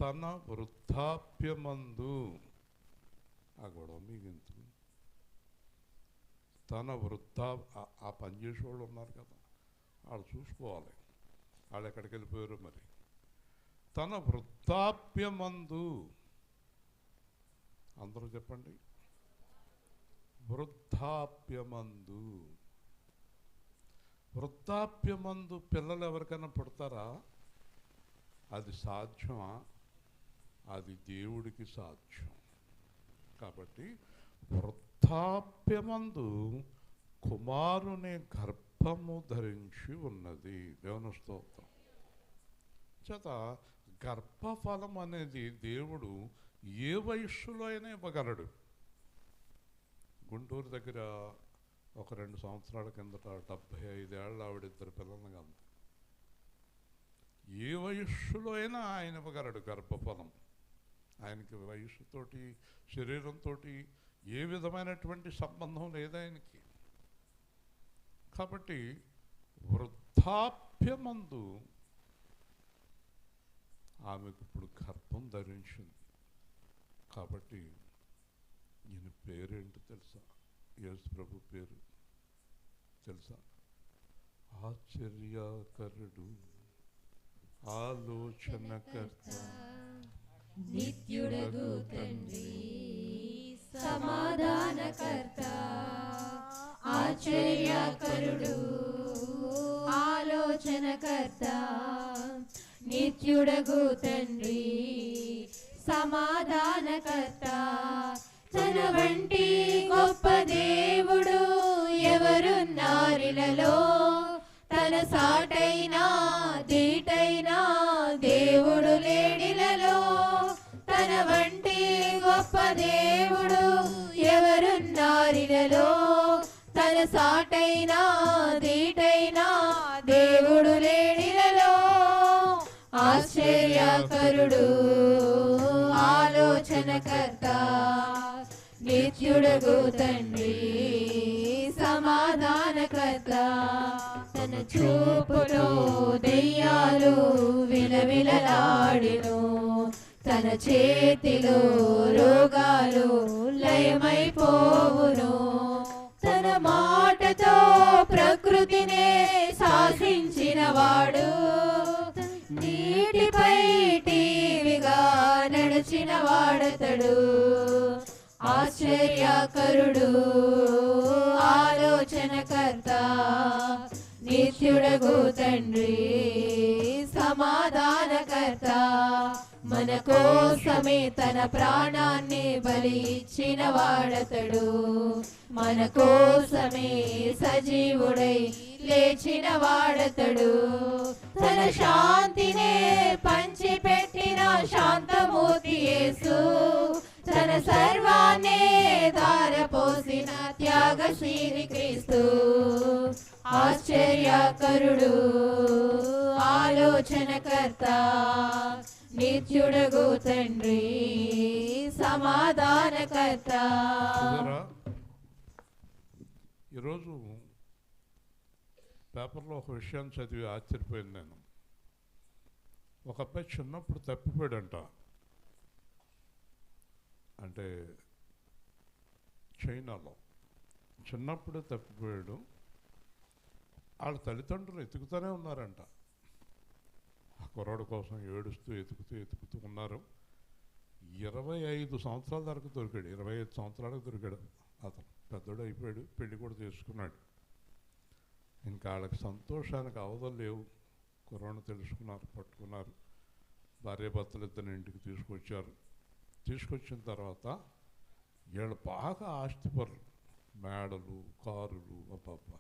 తన వృద్ధాప్యమందు, ఆ గొడవ మీకు ఎందుకు? తన ఆ పనిచేసేవాళ్ళు ఉన్నారు కదా, వాళ్ళు చూసుకోవాలి. వాళ్ళు ఎక్కడికి వెళ్ళిపోయారు మరి. తన వృద్ధాప్యమందు, అందరూ చెప్పండి, వృద్ధాప్యమందు. వృద్ధాప్యమందు పిల్లలు ఎవరికైనా పుడతారా? అది సాధ్యమా? అది దేవుడికి సాధ్యం. కాబట్టి వృద్ధాప్యమందు కుమారుని గర్భము ధరించి ఉన్నది. దేవుని స్తోత్రం. చేత గర్భఫలం అనేది దేవుడు ఏ వయస్సులో అయినా ఇవ్వగలడు. గుంటూరు దగ్గర ఒక 2 సంవత్సరాల కిందట 75 ఏళ్ళ ఆవిడిద్దరు పిల్లల్ని కంది. ఏ వయస్సులో అయినా ఆయన ఇవ్వగలడు గర్భఫలం. ఆయనకి వయస్సుతోటి శరీరంతో ఏ విధమైనటువంటి సంబంధం లేదు ఆయనకి. కాబట్టి వృద్ధాప్యమందు ఆమెకు ఇప్పుడు గర్భం ధరించింది. కాబట్టి ఈయన పేరేంటి తెలుసా? యేసు ప్రభు పేరు తెలుసా? ఆశ్చర్యకరుడు, ఆలోచనకర్త, నిత్యుడగు తండ్రి, సమాధానకర్త, ఆశ్చర్యకరుడు, ఆలోచనకర్త, నిత్యుడగు తండ్రి, సమాధానకర్త. తన వంటి గొప్ప దేవుడు ఎవరున్నారిలలో? తన సాటైనా దీటైనా దేవుడు లేడిలలో. తన వంటి గొప్ప దేవుడు ఎవరున్నారిలలో? తన సాటైనా దీటైనా దేవుడు లేడిలలో. ఆశ్చర్యకరుడు, ఆలోచనకర్త, నిత్యుడగు తండ్రి, సమాధానకర్త. తన చూపులో దెయ్యాలు విలవిలలాడిను, తన చేతిలో రోగాలు లయమైపోవును. తన మాటతో ప్రకృతినే శాసించిన వాడు, నీటిపై టీవిగా నడిచిన వాడతడు. ఆశ్చర్యకరుడు, ఆలోచనకర్త, నిత్యుడగు తండ్రి, సమాధానకర్త. మన కోసమే తన ప్రాణాన్ని బలి ఇచ్చిన వాడతడు. మన కోసమే సజీవుడై లేచిన వాడతడు. తన శాంతినే పంచిపెట్టిన శాంతమూర్తి యేసు, తన సర్వాన్నే ధారపోసిన త్యాగశీలి క్రీస్తు. ఆశ్చర్యకరుడు, ఆలోచనకర్త, నిత్యుడగు తండ్రి, సమాధానకర్త. ఈరోజు పేపర్లో ఒక విషయాన్ని చదివి ఆశ్చర్యపోయాను నేను. ఒక అబ్బాయి చిన్నప్పుడు తప్పిపోయాడంట. అంటే చైనాలో చిన్నప్పుడు తప్పిపోయాడు. వాళ్ళ తల్లిదండ్రులు ఎతుకుతూనే ఉన్నారంట. ఆ కుర్రాడు కోసం ఏడుస్తూ ఎతుకుతూ ఉన్నారు. 25 సంవత్సరాల వరకు దొరికాడు. 25 సంవత్సరాలకు దొరికాడు అతను. పెద్దోడు అయిపోయాడు, పెళ్లి కూడా చేసుకున్నాడు. ఇంకా వాళ్ళకి సంతోషానికి అవధులు లేవు. కుర్రాడిని తెలుసుకున్నారు, పట్టుకున్నారు. భార్యాభర్తలు ఇద్దరిని ఇంటికి తీసుకొచ్చారు. తీసుకొచ్చిన తర్వాత వీళ్ళు బాగా ఆస్తిపరులు, మేడలు, కారులు, అబ్బాబ్బా.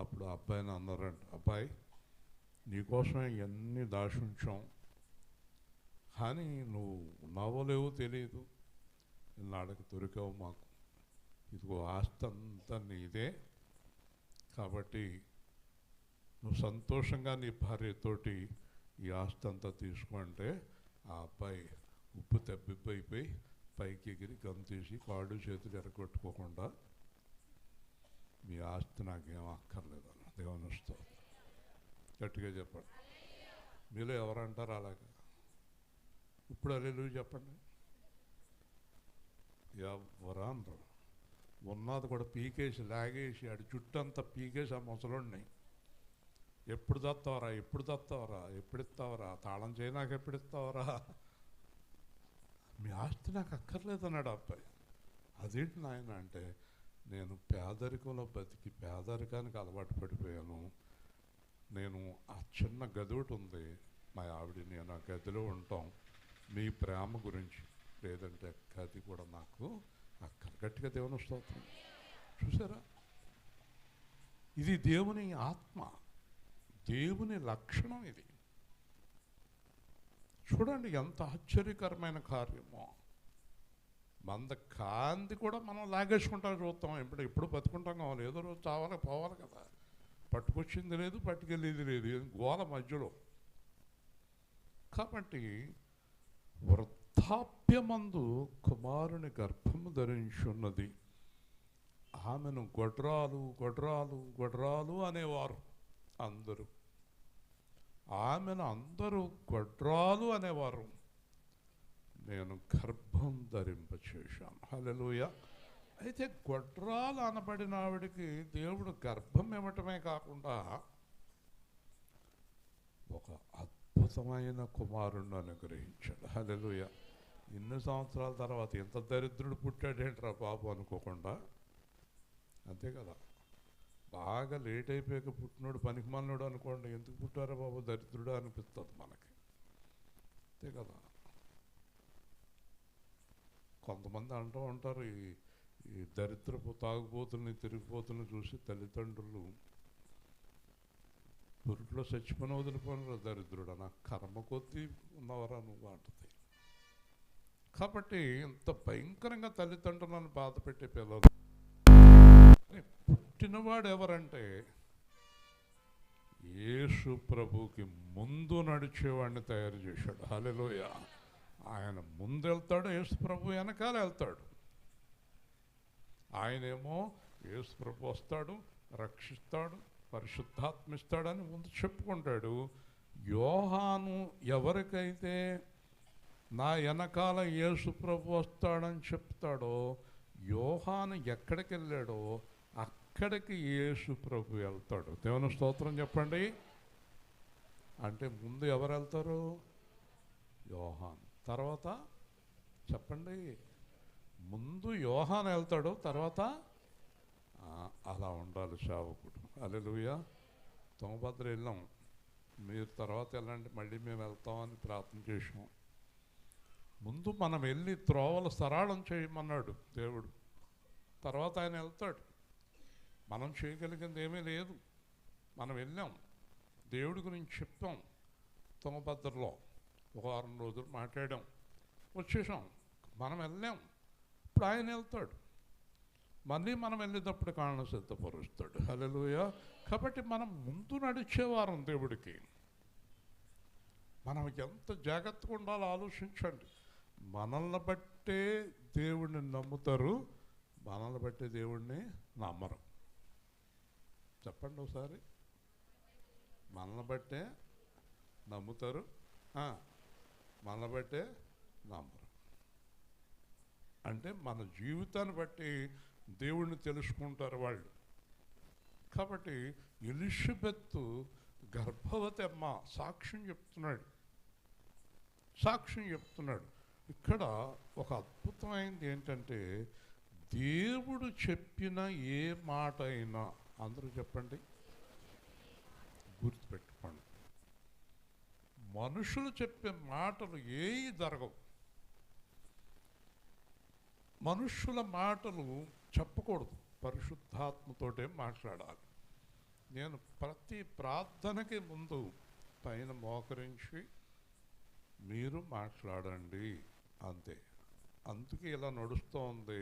అప్పుడు అబ్బాయిని అన్నారంట, అబ్బాయి నీకోసమే ఇవన్నీ దాచి ఉంచాం, కానీ నువ్వు ఉన్నావో లేవో తెలియదు, ఇన్నాళ్ళకి దొరికావు మాకు, ఇదిగో ఆస్తి అంతా నీదే, కాబట్టి నువ్వు సంతోషంగా నీ భార్యతోటి ఈ ఆస్తి అంతా తీసుకుంటే ఆ అబ్బాయి ఉప్పు తబ్బిబ్బైపోయి పైకి ఎగిరి గమ్ తీసి కాళ్ళు చేతులు ఎరగొట్టుకోకుండా మీ ఆస్తి నాకేం అక్కర్లేదు అన్న. దేవుని స్తోత్రం. గట్టిగా చెప్పండి. మీలో ఎవరంటారు అలాగా? ఇప్పుడు హల్లెలూయా చెప్పండి. ఎవరన్నారు? ఉన్నది కూడా పీకేసి లాగేసి ఆడి చుట్టంతా పీకేసి ఆ ముసలోడిని ఎప్పుడు తత్తావరా, ఎప్పుడు తత్తావరా, ఎప్పుడు ఇస్తావరా, తాళం చేయి నాకు ఎప్పుడు ఇస్తావరా, మీ ఆస్తి నాకు అక్కర్లేదు అన్నాడు అబ్బాయి. అదేంటి నాయన అంటే, నేను పేదరికంలో బతికి పేదరికానికి అలవాటు పడిపోయాను. నేను ఆ చిన్న గది ఒకటి ఉంది, మా ఆవిడ నేను ఆ గదిలో ఉంటాం. మీ ప్రేమ గురించి లేదంటే అది కూడా నాకు అక్కడ గట్టిగా దేవుని స్తోత్రం. చూసారా, ఇది దేవుని ఆత్మ, దేవుని లక్షణం ఇది. చూడండి ఎంత ఆశ్చర్యకరమైన కార్యమో. మంద కాంతి కూడా మనం లాగేసుకుంటా చూస్తాం. ఎప్పుడు బతుకుంటాం కావాలి, ఏదో రోజు చావాలి పోవాలి కదా. పట్టుకొచ్చింది లేదు, పట్టుకెళ్ళేది లేదు, గోల మధ్యలో. కాబట్టి వృద్ధాప్యమందు కుమారుని గర్భము ధరించున్నది. ఆమెను గొడ్రాలు గొడ్రాలు గొడ్రాలు అనేవారు అందరూ. ఆమెను అందరూ గొడ్రాలు అనేవారు. నేను గర్భం ధరింపచేశాను. హల్లెలూయా. అయితే గొడ్రాలు అనబడిన ఆవిడికి దేవుడు గర్భం ఇవ్వటమే కాకుండా ఒక అద్భుతమైన కుమారుణ్ణి అనుగ్రహించాడు. హల్లెలూయా. ఇన్ని సంవత్సరాల తర్వాత ఎంత దరిద్రుడు పుట్టాడేంట్రా బాబు అనుకోకుండా, అంతే కదా. బాగా లేట్ అయిపోయాక పుట్టినోడు పనికిమాలినోడు అనుకోండి, ఎందుకు పుట్టారా బాబు దరిద్రుడు అనిపిస్తుంది మనకి, అంతే కదా. కొంతమంది అంటూ ఉంటారు, ఈ దరిద్రపు తాగుబోతుల్ని తిరిగిపోతుల్ని చూసి తల్లిదండ్రులు పురుట్లో చచ్చిపోయిన వదిలిపోయిన దరిద్రుడు నా కర్మ కొద్దీ ఉన్నవరా నువ్వు అంటుంది. కాబట్టి ఇంత భయంకరంగా తల్లిదండ్రులను బాధ పెట్టే పిల్లలు. పుట్టినవాడు ఎవరంటే యేసు ప్రభుకి ముందు నడిచేవాడిని తయారు చేశాడు. హల్లెలూయా. ఆయన ముందు వెళ్తాడు, యేసు ప్రభు వెనకాల వెళ్తాడు. ఆయనేమో యేసు ప్రభు వస్తాడు, రక్షిస్తాడు, పరిశుద్ధాత్మ ఇస్తాడని ముందు చెప్పుకుంటాడు. యోహాను ఎవరికైతే నా వెనకాల యేసు ప్రభు వస్తాడని చెప్తాడో, యోహాను ఎక్కడికి వెళ్ళాడో అక్కడికి యేసు ప్రభు వెళ్తాడు. దేవుని స్తోత్రం చెప్పండి. అంటే ముందు ఎవరు వెళ్తారు? యోహాను. తర్వాత చెప్పండి, ముందు యోహాను వెళ్తాడు, తర్వాత అలా ఉండాలి సేవకుడు. హల్లెలూయా. తుంగభద్ర వెళ్ళాం, మీరు తర్వాత వెళ్ళండి, మళ్ళీ మేము వెళ్తామని ప్రార్థన చేసాం. ముందు మనం వెళ్ళి త్రోవలు సరళం చేయమన్నాడు దేవుడు, తర్వాత ఆయన వెళ్తాడు. మనం చేయగలిగింది ఏమీ లేదు. మనం వెళ్ళాం, దేవుడి గురించి చెప్పాం, తుంగభద్రలో ఒక 6 రోజులు మాట్లాడాం, వచ్చేసాం. మనం వెళ్ళాం, ఇప్పుడు ఆయన వెళ్తాడు. మళ్ళీ మనం వెళ్ళేటప్పుడు కారణం సిద్ధపరుస్తాడు. హల్లెలూయా. కాబట్టి మనం ముందు నడిచేవారం దేవుడికి. మనం ఎంత జాగ్రత్తగా ఉండాలో ఆలోచించండి. మనల్ని బట్టే దేవుడిని నమ్ముతారు, మనల్ని బట్టే దేవుడిని నమ్మరు. చెప్పండి ఒకసారి. మనల్ని బట్టే నమ్ముతారు, మనల్ని బట్టే నమ్మరు. అంటే మన జీవితాన్ని బట్టి దేవుడిని తెలుసుకుంటారు వాళ్ళు. కాబట్టి ఎలిజబెత్ గర్భవతి అమ్మ సాక్ష్యం చెప్తున్నాడు. ఇక్కడ ఒక అద్భుతమైనది ఏంటంటే, దేవుడు చెప్పిన ఏ మాట అయినా, అందరూ చెప్పండి, గుర్తుపెట్టుకోండి, మనుషులు చెప్పే మాటలు ఏవి జరగవు. మనుషుల మాటలు చెప్పకూడదు, పరిశుద్ధాత్మతోటే మాట్లాడాలి. నేను ప్రతి ప్రార్థనకి ముందు పైన మోకరించి మీరు మాట్లాడండి అంతే. అందుకే ఇలా నడుస్తోంది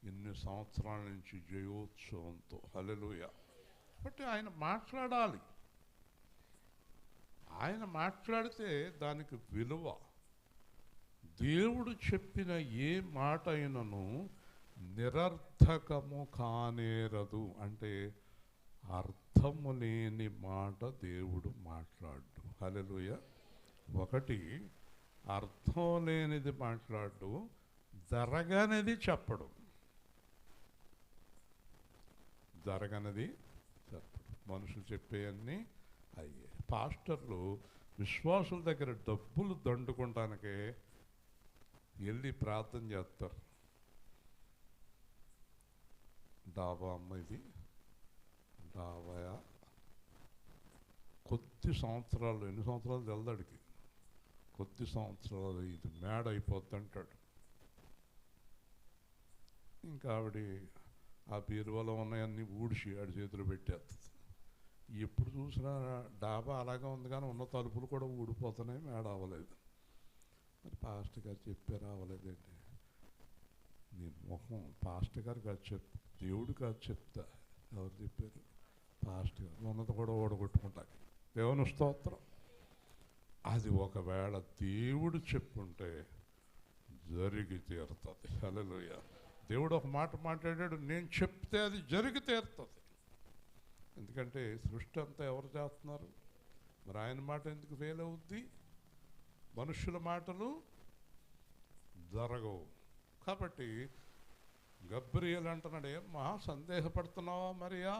ఇన్ని సంవత్సరాల నుంచి జయోత్సవంతో. హల్లెలూయా. కాబట్టి ఆయన మాట్లాడాలి. ఆయన మాట్లాడితే దానికి విలువ. దేవుడు చెప్పిన ఏ మాట అయినను నిరర్థకము కానేరదు. అంటే అర్థము లేని మాట దేవుడు మాట్లాడు. హల్లెలూయా. ఒకటి అర్థం లేనిది మాట్లాడు, జరగనిది చెప్పడు. జరగనిది చెప్పడు. మనుషులు చెప్పేవన్నీ అయ్యే. పాస్టర్లు విశ్వాసుల దగ్గర డబ్బులు దండుకుంటానికే వెళ్ళి ప్రార్థన చేస్తారు. డాబా అమ్మ, ఇది డాబాయా, కొద్ది సంవత్సరాలు, ఎన్ని సంవత్సరాలు తెలదాడికి, కొద్ది సంవత్సరాలు ఇది మేడ అయిపోద్ది అంటాడు. ఇంకా ఆవిడ ఆ బీరువాలో ఉన్నాయన్నీ ఊడిచి ఆడి చేతులు పెట్టేస్తుంది. ఎప్పుడు చూసినా డాబా అలాగే ఉంది, కానీ ఉన్న తలుపులు కూడా ఊడిపోతున్నాయి, మేడ అవ్వలేదు. మరి పాస్టర్ గారు చెప్పారు అవ్వలేదండి. నేను మొహం పాస్టర్ గారు కాదు దేవుడు కాదు చెప్తా. ఎవరు చెప్పారు? పాస్టర్ గారు. ఉన్నది కూడా ఓడగొట్టుకుంటా. దేవుని స్తోత్రం. అది ఒకవేళ దేవుడు చెప్పుంటే జరిగి తీరుతుంది. హల్లెలూయా. దేవుడు ఒక మాట మాట్లాడాడు, నేను చెప్తే అది జరిగి తీరుతుంది. ఎందుకంటే సృష్టి అంతా ఎవరు చేస్తున్నారు? మరి ఆయన మాట ఎందుకు ఫెయిల్ అవుద్ది? మనుషుల మాటలు జరగవు. కాబట్టి గబ్రియలు అంటున్నాడు, ఏమ్మా సందేహపడుతున్నావా మరియా?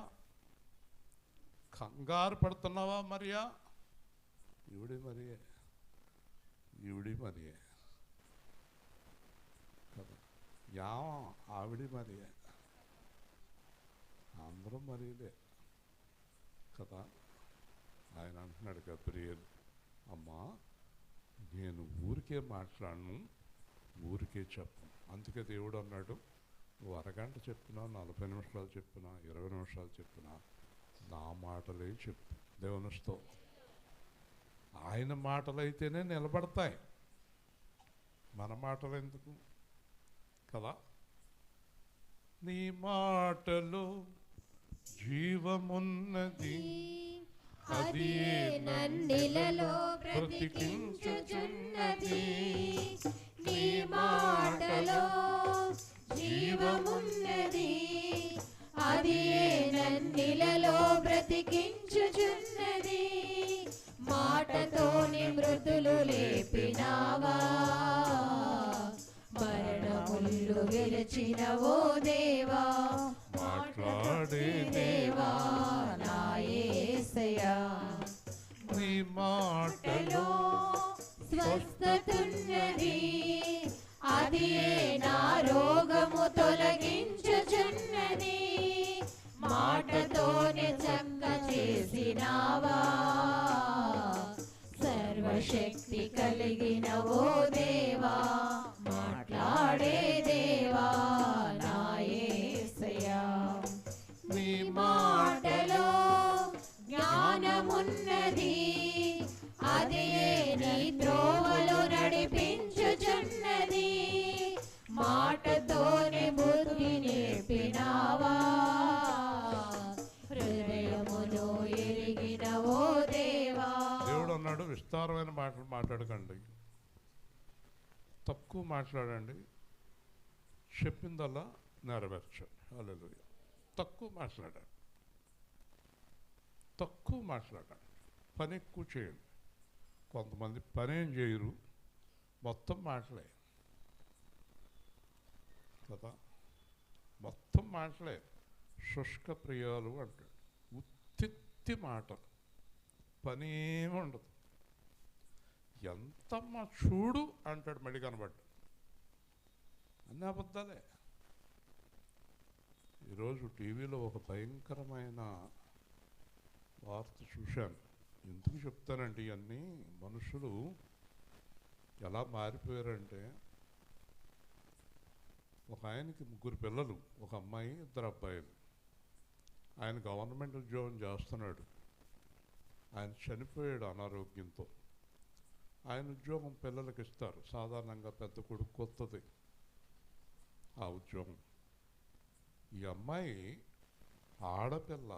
కంగారు పడుతున్నావా మరియా? ఈవిడి మరియే కదా. ఆవిడి మరియే, అందరూ మరియలే కదా. ఆయన అంటున్నాడు గబ్రియలు, అమ్మా నేను ఊరికే మాట్లాడను, ఊరికే చెప్పను. అందుకే దేవుడు అన్నాడు, నువ్వు అరగంట చెప్పినా, 40 నిమిషాలు చెప్పినా, 20 నిమిషాలు చెప్పినా నా మాటలే చెప్పు. దేవుని స్తోత్రం. ఆయన మాటలైతేనే నిలబడతాయి, మన మాటలు ఎందుకు కదా. నీ మాటలో జీవమున్నది, అది నన్నిలలో బ్రతికించుచున్నది. నీ మాటలో జీవమున్నది, అది నన్నిలలో బ్రతికించుచున్నది. మాటతోనే మృతులు లేపినావా, మరణములు గెలిచినవో దేవా. మాట్లాడే దేవా నా యేసయ్యా. నీ మాటలో స్వస్థతున్నది, అది నా రోగము తొలగించుచున్నది. మాటతోనే చక్క చేసినావా, సర్వశక్తి కలిగిన ఓ దేవా. మాట్లాడే దేవా నా యేసయ్యా. నీ మాటలో జ్ఞానమున్నది, అది నీ త్రోవలో నడిపించుచున్నది. మాటతోనే బుద్ధి నేర్పినావా, హృదయములో ఎరిగిన ఓ దేవా. దేవుడు అన్నాడు, విస్తారమైన మాటలు మాట్లాడకండి, తక్కువ మాట్లాడండి, చెప్పిందల్లా నెరవేర్చండి. హల్లెలూయా. తక్కువ మాట్లాడండి, పని ఎక్కువ చేయండి. కొంతమంది పని ఏం చేయరు, మొత్తం మాటలే కదా. మొత్తం మాటలే, శుష్క ప్రియాలు అంటాడు. ఉత్తిత్తి మాటలు, పని ఏమి ఉండదు. ఎంతమ్మా చూడు అంటాడు, మళ్ళీ కనబడ్డా. అన్నీ అబద్ధాలే. ఈరోజు టీవీలో ఒక భయంకరమైన వార్త చూశాను. ఎందుకు చెప్తానంటే ఇవన్నీ మనుషులు ఎలా మారిపోయారంటే, ఒక ఆయనకి 3 పిల్లలు, ఒక అమ్మాయి 2 అబ్బాయిలు. ఆయన గవర్నమెంట్ ఉద్యోగం చేస్తున్నాడు. ఆయన చనిపోయాడు అనారోగ్యంతో. ఆయన ఉద్యోగం పిల్లలకి ఇస్తారు సాధారణంగా, పెద్ద కొడుకు కొత్తది ఆ ఉద్యోగం. ఈ అమ్మాయి ఆడపిల్ల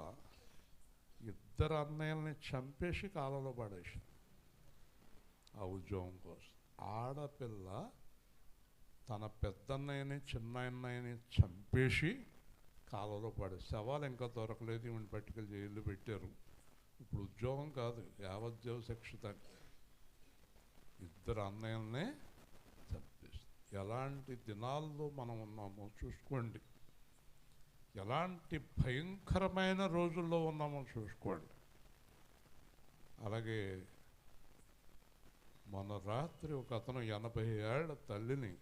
2 అన్నయ్యల్ని చంపేసి కాలంలో పడేసింది ఆ ఉద్యోగం కోసం. ఆడపిల్ల తన పెద్దన్నయ్యని చిన్నన్నయ్యని చంపేసి కాలంలో పడేసి, శవాలు ఇంకా దొరకలేదు, ఈమెను పట్టుకెళ్ళి జైల్లో పెట్టారు. ఇప్పుడు ఉద్యోగం కాదు, యావజ్జీవ శిక్ష దానికి. 2 అన్నయ్యల్నే చంపేసి. ఎలాంటి దినాల్లో మనం ఉన్నామో చూసుకోండి, ఎలాంటి భయంకరమైన రోజుల్లో ఉన్నామో చూసుకోండి. అలాగే మొన్న రాత్రి ఒక అతను 80 ఏళ్ల తల్లిని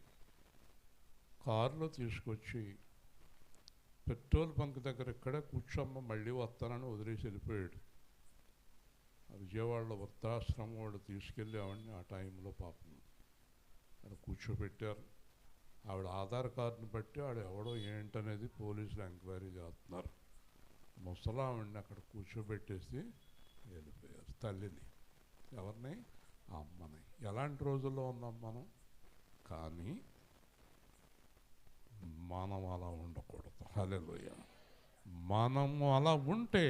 కారులో తీసుకొచ్చి పెట్రోల్ బంక్ దగ్గర ఇక్కడే కూర్చోమ్మ, మళ్ళీ వస్తానని వదిలేసి వెళ్ళిపోయాడు. విజయవాడలో వృద్ధాశ్రమం వాళ్ళు తీసుకెళ్ళి ఆవిడని ఆ టైంలో పాపం అక్కడ కూర్చోబెట్టారు. ఆవిడ ఆధార్ కార్డుని బట్టి ఆవిడ ఎవడో ఏంటనేది పోలీసులు ఎంక్వైరీ చేస్తున్నారు. ముసలావిడిని అక్కడ కూర్చోబెట్టేసి వెళ్ళిపోయారు. తల్లిని, ఎవరిని? ఆ అమ్మని. ఎలాంటి రోజుల్లో ఉన్నాం మనం? కానీ మనం అలా ఉండకూడదు. హల్లెలూయా. మనము అలా ఉంటే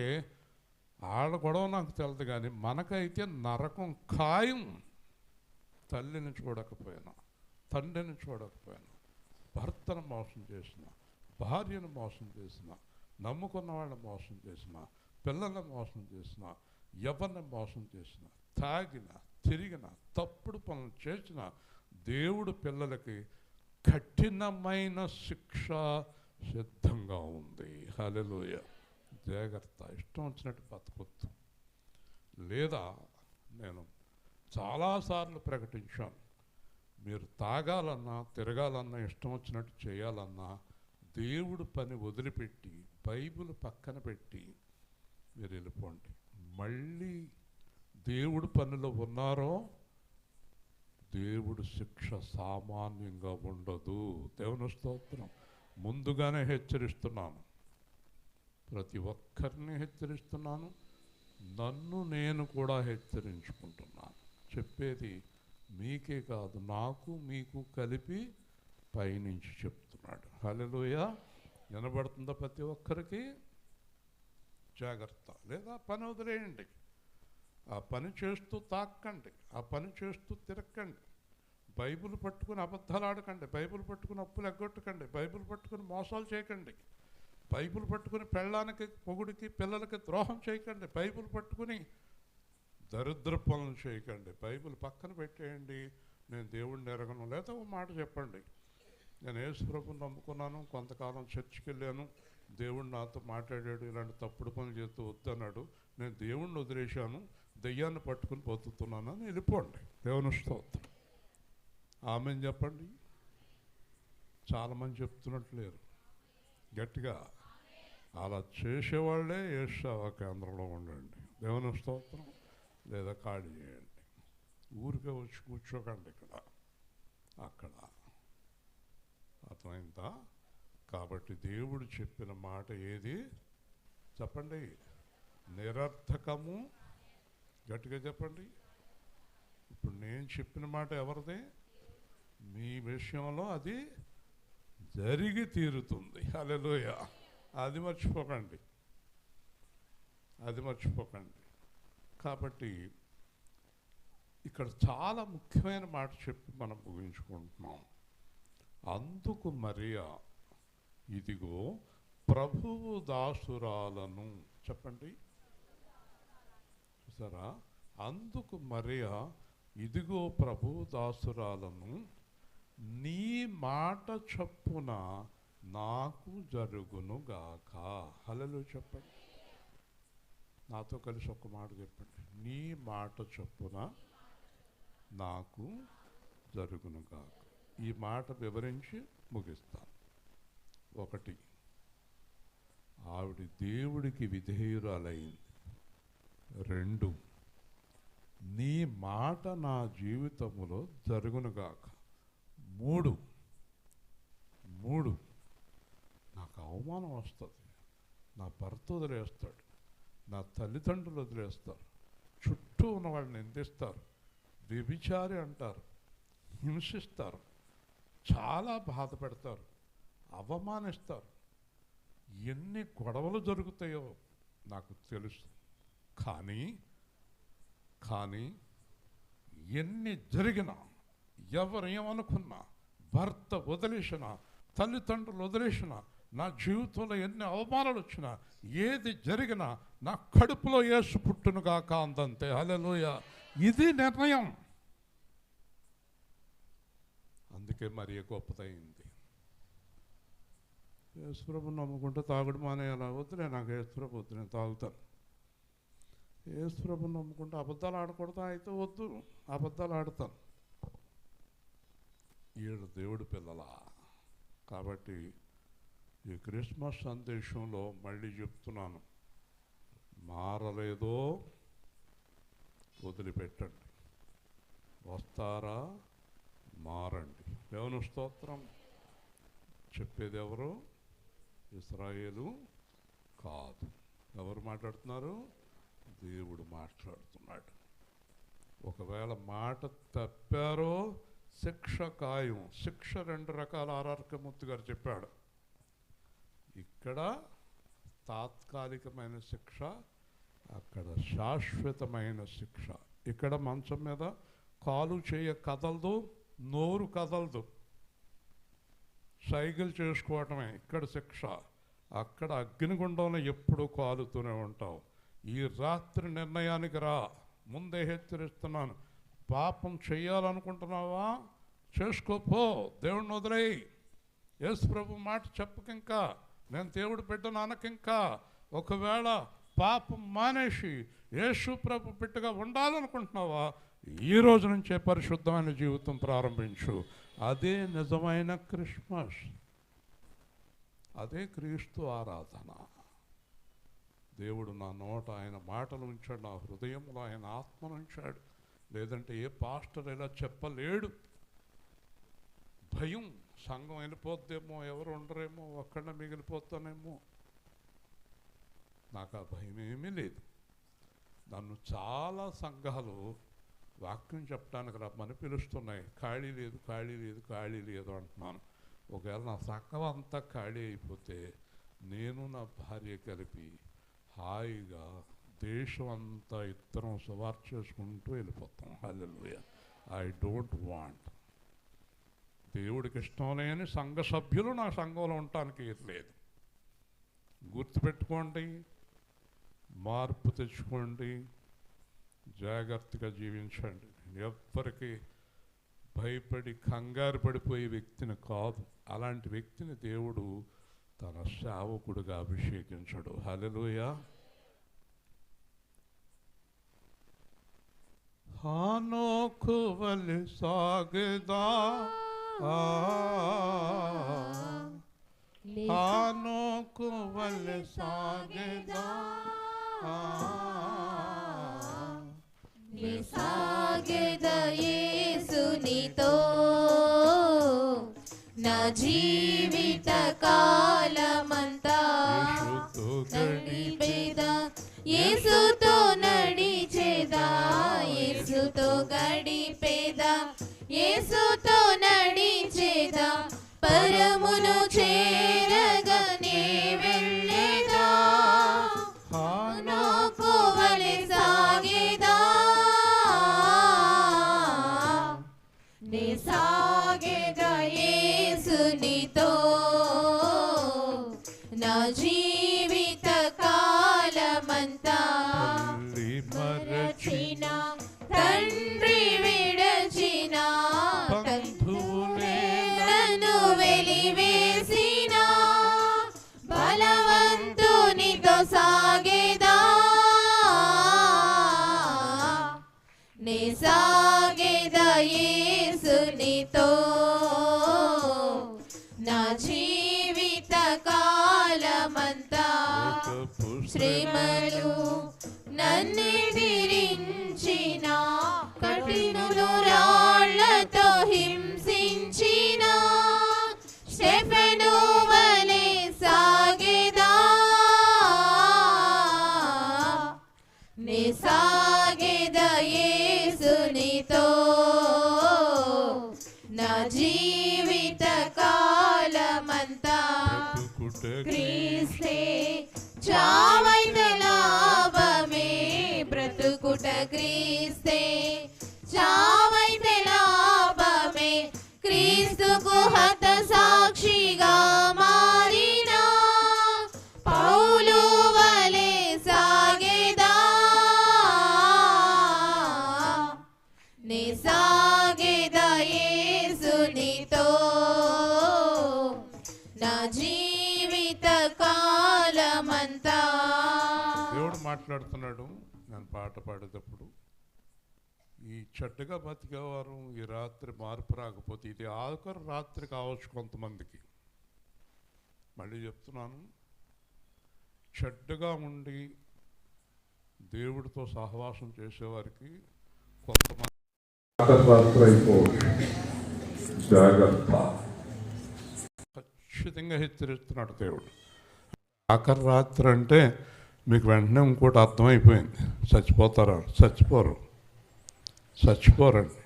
వాళ్ళ గొడవ నాకు తెలియదు, కానీ మనకైతే నరకం ఖాయం. తల్లిని చూడకపోయినా, తండ్రిని చూడకపోయినా, భర్తను మోసం చేసిన, భార్యను మోసం చేసిన, నమ్ముకున్న వాళ్ళని మోసం చేసిన, పిల్లల్ని మోసం చేసిన, ఎవరిని మోసం చేసిన, తాగిన, తిరిగిన, తప్పుడు పనులు చేసిన దేవుడు పిల్లలకి కఠినమైన శిక్ష సిద్ధంగా ఉంది. హల్లెలూయా. జాగ్రత్త. ఇష్టం వచ్చినట్టు బతకొద్దు. లేదా నేను చాలాసార్లు ప్రకటించాను, మీరు తాగాలన్నా, తిరగాలన్నా, ఇష్టం వచ్చినట్టు చేయాలన్నా దేవుడు పని వదిలిపెట్టి బైబిల్ పక్కన పెట్టి మీరు వెళ్ళిపోండి. మళ్ళీ దేవుడు పనిలో ఉన్నారో దేవుడు శిక్ష సామాన్యంగా ఉండదు. దేవుని స్తోత్రం. ముందుగానే హెచ్చరిస్తున్నాను, ప్రతి ఒక్కరిని హెచ్చరిస్తున్నాను, నన్ను నేను కూడా హెచ్చరించుకుంటున్నాను. చెప్పేది మీకే కాదు, నాకు మీకు కలిపి పైనుంచి చెప్తున్నాడు. హల్లెలూయా. వినబడుతుందా ప్రతి ఒక్కరికి? జాగ్రత్త. లేదా పని వదిలేయండి. ఆ పని చేస్తూ తాక్కండి, ఆ పని చేస్తూ తిరక్కండి. బైబిల్ పట్టుకుని అబద్ధాలు ఆడకండి, బైబిల్ పట్టుకుని అప్పులు ఎగ్గొట్టకండి, బైబిల్ పట్టుకుని మోసాలు చేయకండి, బైబిల్ పట్టుకుని పెళ్ళానికి, పొగుడికి, పిల్లలకి ద్రోహం చేయకండి, బైబిల్ పట్టుకుని దరిద్ర పనులు చేయకండి. బైబిల్ పక్కన పెట్టేయండి. నేను దేవుడిని ఎరగను. లేదా ఒక మాట చెప్పండి, నేను యేసు ప్రభువుని నమ్ముకున్నాను, కొంతకాలం చర్చికి వెళ్ళాను, దేవుడు నాతో మాట్లాడాడు, ఇలాంటి తప్పుడు పనులు చేస్తూ వద్దన్నాడు, నేను దేవుణ్ణి వదిలేశాను, దెయ్యాన్ని పట్టుకుని బతుకుతున్నాను అని వెళ్ళిపోండి. దేవుని స్తోత్రం. ఆమెను చెప్పండి. చాలామంది చెప్తున్నట్లేరు గట్టిగా. అలా చేసేవాళ్ళే యేషావా కేంద్రంలో ఉండండి. దేవుని స్తోత్రం. లేదా ఖాళీ చేయండి. ఊరికే వచ్చి కూర్చోకండి ఇక్కడ అక్కడ. అర్థమైందా? కాబట్టి దేవుడు చెప్పిన మాట ఏది చెప్పండి? నిరర్థకము. గట్టిగా చెప్పండి. ఇప్పుడు నేను చెప్పిన మాట ఎవరిది? మీ విషయంలో అది జరిగి తీరుతుంది. హల్లెలూయా. అది మర్చిపోకండి, అది మర్చిపోకండి. కాబట్టి ఇక్కడ చాలా ముఖ్యమైన మాట చెప్పి మనం ముగించుకుంటున్నాం. అందుకు మరియా, ఇదిగో ప్రభువు దాసురాలను. చెప్పండి. చూసారా? అందుకు మరియా, ఇదిగో ప్రభువు దాసురాలను, నీ మాట చొప్పున నాకు జరుగునుగాక. హల్లెలూయా. చెప్పండి. నాతో కలిసి ఒక మాట చెప్పండి. నీ మాట చొప్పున నాకు జరుగునుగాక. ఈ మాట వివరించి ముగిస్తాను. ఒకటి, ఆవిడ దేవుడికి విధేయురాలైంది. రెండు, నీ మాట నా జీవితములో జరుగునుగాక. మూడు, నాకు అవమానం వస్తుంది, నా భర్త వదిలేస్తాడు, నా తల్లిదండ్రులు వదిలేస్తారు, చుట్టూ ఉన్న వాళ్ళని నిందిస్తారు, వ్యభిచారి అంటారు, హింసిస్తారు, చాలా బాధ పెడతారు, అవమానిస్తారు, ఎన్ని గొడవలు జరుగుతాయో నాకు తెలుసు. కానీ ఎన్ని జరిగినా, ఎవరేమనుకున్నా, భర్త వదిలేసినా, తల్లిదండ్రులు వదిలేసినా, నా జీవితంలో ఎన్ని అవమానాలు వచ్చినా, ఏది జరిగినా నా కడుపులో యేసు పుట్టునుగాక అందంతే. హల్లెలూయా. ఇది నిర్ణయం. అందుకే మరి గొప్పదైంది. యేసుప్రభు నమ్ముకుంటే తాగుడు మానేయాలా? వద్దులే, నాకు యేసుప్రభు వద్దు, నేను తాగుతాను. యేసుప్రభు నమ్ముకుంటే అబద్ధాలు ఆడకూడదా? అయితే వద్దు, అబద్ధాలు ఆడతాను. ఏడు దేవుడి పిల్లలా. కాబట్టి ఈ క్రిస్మస్ సందేశంలో మళ్ళీ చెప్తున్నాను, మారలేదో వదిలిపెట్టండి. వస్తారా? మారండి. దేవుని స్తోత్రం. చెప్పేది ఎవరు? ఇశ్రాయేలు కాదు. ఎవరు మాట్లాడుతున్నారు? దేవుడు మాట్లాడుతున్నాడు. ఒకవేళ మాట తప్పారో శిక్ష ఖాయం. శిక్ష రెండు రకాల. ఆర్ఆర్కే గారు చెప్పాడు. ఇక్కడ తాత్కాలికమైన శిక్ష, అక్కడ శాశ్వతమైన శిక్ష. ఇక్కడ మంచం మీద కాలు చేయ కదలదు, నోరు కదలదు, సైకిల్ చేసుకోవటమే ఇక్కడ శిక్ష. అక్కడ అగ్నిగుండంలో ఎప్పుడూ కాలుతూనే ఉంటావు. ఈ రాత్రి నిర్ణయానికి రా. ముందే హెచ్చరిస్తున్నాను. పాపం చేయాలనుకుంటున్నావా? చేసుకోపో, దేవుడిని వదిలేయి. యేసు ప్రభు మాట చెప్పకింకా, నేను దేవుడు బిడ్డను అనకింకా. ఒకవేళ పాపం మానేసి యేసు ప్రభు బిడ్డగా ఉండాలనుకుంటున్నావా? ఈ రోజు నుంచే పరిశుద్ధమైన జీవితం ప్రారంభించు. అదే నిజమైన క్రిస్మస్, అదే క్రీస్తు ఆరాధన. దేవుడు నా నోట ఆయన మాటలు ఉంచాడు, నా హృదయంలో ఆయన ఆత్మను ఉంచాడు. లేదంటే ఏ పాస్టర్ ఇలా చెప్పలేడు. భయం, సంఘం వెళ్ళిపోద్దేమో, ఎవరు ఉండరేమో, ఒక్కడే మిగిలిపోతానేమో. నాకు ఆ భయం ఏమీ లేదు. నన్ను చాలా సంఘాలు వాక్యం చెప్పడానికి రమ్మని పిలుస్తున్నాయి. ఖాళీ లేదు, ఖాళీ లేదు, ఖాళీ లేదు అంటున్నాను. ఒకవేళ నా సంఘం అంతా ఖాళీ అయిపోతే నేను నా భార్య కలిపి హాయిగా దేశం అంతా ఇద్దరం సువార్త చేసుకుంటూ వెళ్ళిపోతాం. హల్లెలూయా. I don't want. దేవుడికి ఇష్టం లేని సంఘ సభ్యులు నా సంఘంలో ఉండటానికి లేదు. గుర్తుపెట్టుకోండి, మార్పు తెచ్చుకోండి, జాగ్రత్తగా జీవించండి. ఎవ్వరికి భయపడి కంగారు పడిపోయే వ్యక్తిని కాదు. అలాంటి వ్యక్తిని దేవుడు తన సేవకుడుగా అభిషేకించడు. హల్లెలూయా. హానోకు వలె సాగెదా, హానోకు వలె సాగెదా, సాగెదా యేసునితో నా జీవిత కాలమంతా. నడిపేదా యేసుతో, నడిచేదా యేసుతో, గడిపేదా యేసుతో, నడిచేదా పరమును చేరగనే వెళ్ళేదా. హానోకు వలె సాగేదా, నే సాగేదా యేసునితో నా జీవిత కాలమంతా. మరచిన తండ్రి విడచిన బంధువులను వెలివేసిన బలవంతునితో సాగేదా, నే సాగేదా యేసునితో నా జీవిత కాలమంతా. శ్రమలు నన్నెదిరించిన, కఠినులు రాళ్లతో హింసించిన స్టెఫెను వలె సాగేదా, నే సాగేదా యేసునితో నా జీవిత కాలమంతా. క్రీస్తే చావైతే లాభమే, బ్రతుకుట క్రీస్తే చావైతే లాభమే. క్రీస్తుకు హత సాక్షిగా మారిన పౌలు వలె సాగేదా, నే సాగేదా యేసునితో నా జీవిత కాలమంతా. దేవుడు మాట్లాడుతున్నాడు. నేను పాట పాడేటప్పుడు ఈ చెడ్డగా బతికేవారు ఈ రాత్రి మార్పు రాకపోతే ఇది ఆఖరు రాత్రి కావచ్చు కొంతమందికి. మళ్ళీ చెప్తున్నాను, చెడ్డగా ఉండి దేవుడితో సహవాసం చేసేవారికి కొంతమంది జాగ్రత్త. ఖచ్చితంగా హెచ్చరిస్తున్నాడు దేవుడు. ఆఖరి రాత్రి అంటే మీకు వెంటనే ఇంకోటి అర్థమైపోయింది, చచ్చిపోతారా? చచ్చిపోరండి.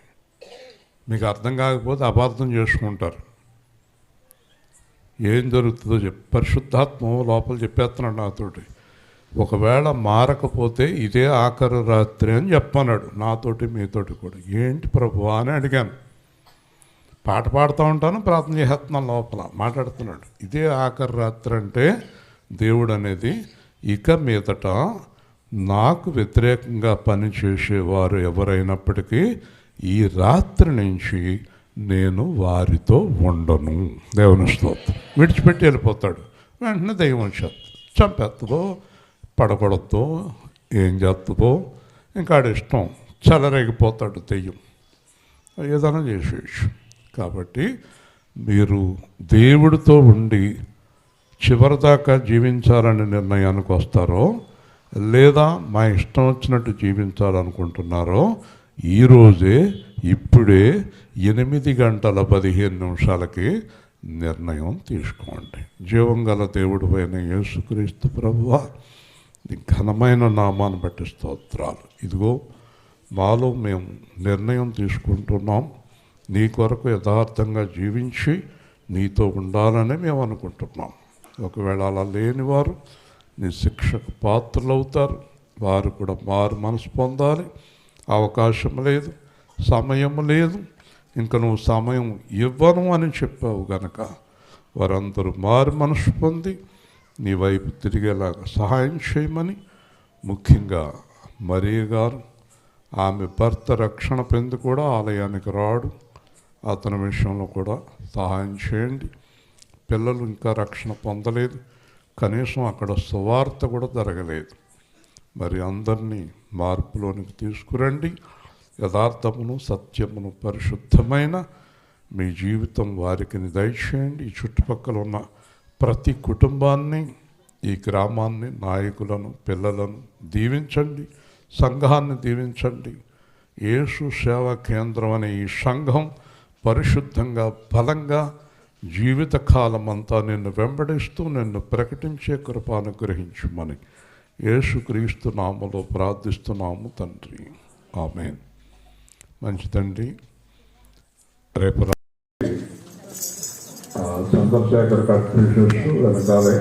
మీకు అర్థం కాకపోతే అపార్థం చేసుకుంటారు. ఏం జరుగుతుందో పరిశుద్ధాత్మ లోపల చెప్పేస్తున్నాడు నాతోటి. ఒకవేళ మారకపోతే ఇదే ఆఖరి రాత్రి అని చెప్పన్నాడు నాతోటి, మీతోటి కూడా. ఏంటి ప్రభు అని అడిగాను. పాట పాడుతూ ఉంటాను, ప్రార్థన చేస్తున్నాను, లోపల మాట్లాడుతున్నాడు. ఇదే ఆఖరి రాత్రి అంటే దేవుడు అనేది ఇక మీదట నాకు వ్యతిరేకంగా పనిచేసేవారు ఎవరైనప్పటికీ ఈ రాత్రి నుంచి నేను వారితో ఉండను. దేవుని స్తోత్రం. విడిచిపెట్టి వెళ్ళిపోతాడు. వెంటనే దెయ్యం వచ్చేస్తుంది, చంపేస్తుందో పడగొడద్దో ఏం చేస్తుందో ఇంకా ఇష్టం, చెలరేగిపోతాడు దెయ్యం, ఏదైనా చేసేయచ్చు. కాబట్టి మీరు దేవుడితో ఉండి చివరిదాకా జీవించాలనే నిర్ణయానికి వస్తారో, లేదా మా ఇష్టం వచ్చినట్టు జీవించాలనుకుంటున్నారో, ఈరోజే ఇప్పుడే 8:15 నిర్ణయం తీసుకోండి. జీవం గల దేవుడు అయిన యేసుక్రీస్తు ప్రభువా, నీ ఘనమైన నామాన్ని బట్టి స్తోత్రాలు. ఇదిగో మాలో మేము నిర్ణయం తీసుకుంటున్నాం, నీ కొరకు యథార్థంగా జీవించి నీతో ఉండాలని మేము అనుకుంటున్నాం. ఒకవేళ అలా లేనివారు నీ శిక్షకు పాత్రలవుతారు. వారు కూడా మారు మనసు పొందాలి. అవకాశం లేదు, సమయం లేదు, ఇంకా నువ్వు సమయం ఇవ్వను అని చెప్పావు గనక వారందరూ మారు మనసు పొంది నీ వైపు తిరిగేలాగా సహాయం చేయమని, ముఖ్యంగా మరియ గారు, ఆమె భర్త రక్షణ పొంది కూడా ఆలయానికి రాడు, అతని విషయంలో కూడా సహాయం చేయండి. పిల్లలు ఇంకా రక్షణ పొందలేదు, కనీసం అక్కడ సువార్త కూడా జరగలేదు. మరి అందరినీ మార్పులోనికి తీసుకురండి. యథార్థమును, సత్యమును, పరిశుద్ధమైన మీ జీవితం వారికి దయచేయండి. ఈ చుట్టుపక్కల ఉన్న ప్రతి కుటుంబాన్ని, ఈ గ్రామాన్ని, నాయకులను, పిల్లలను దీవించండి. సంఘాన్ని దీవించండి. యేసు సేవా కేంద్రం అనే ఈ సంఘం పరిశుద్ధంగా, బలంగా జీవితకాలం అంతా నిన్ను వెంబడిస్తూ నిన్ను ప్రకటించే కృపను అనుగ్రహించుమని యేసుక్రీస్తు నామములో ప్రార్థిస్తున్నాము తండ్రి, ఆమేన్. మంచిదండి. రేపు చంద్రశేఖర్ కట్ చేసేస్తూ వెనకాలే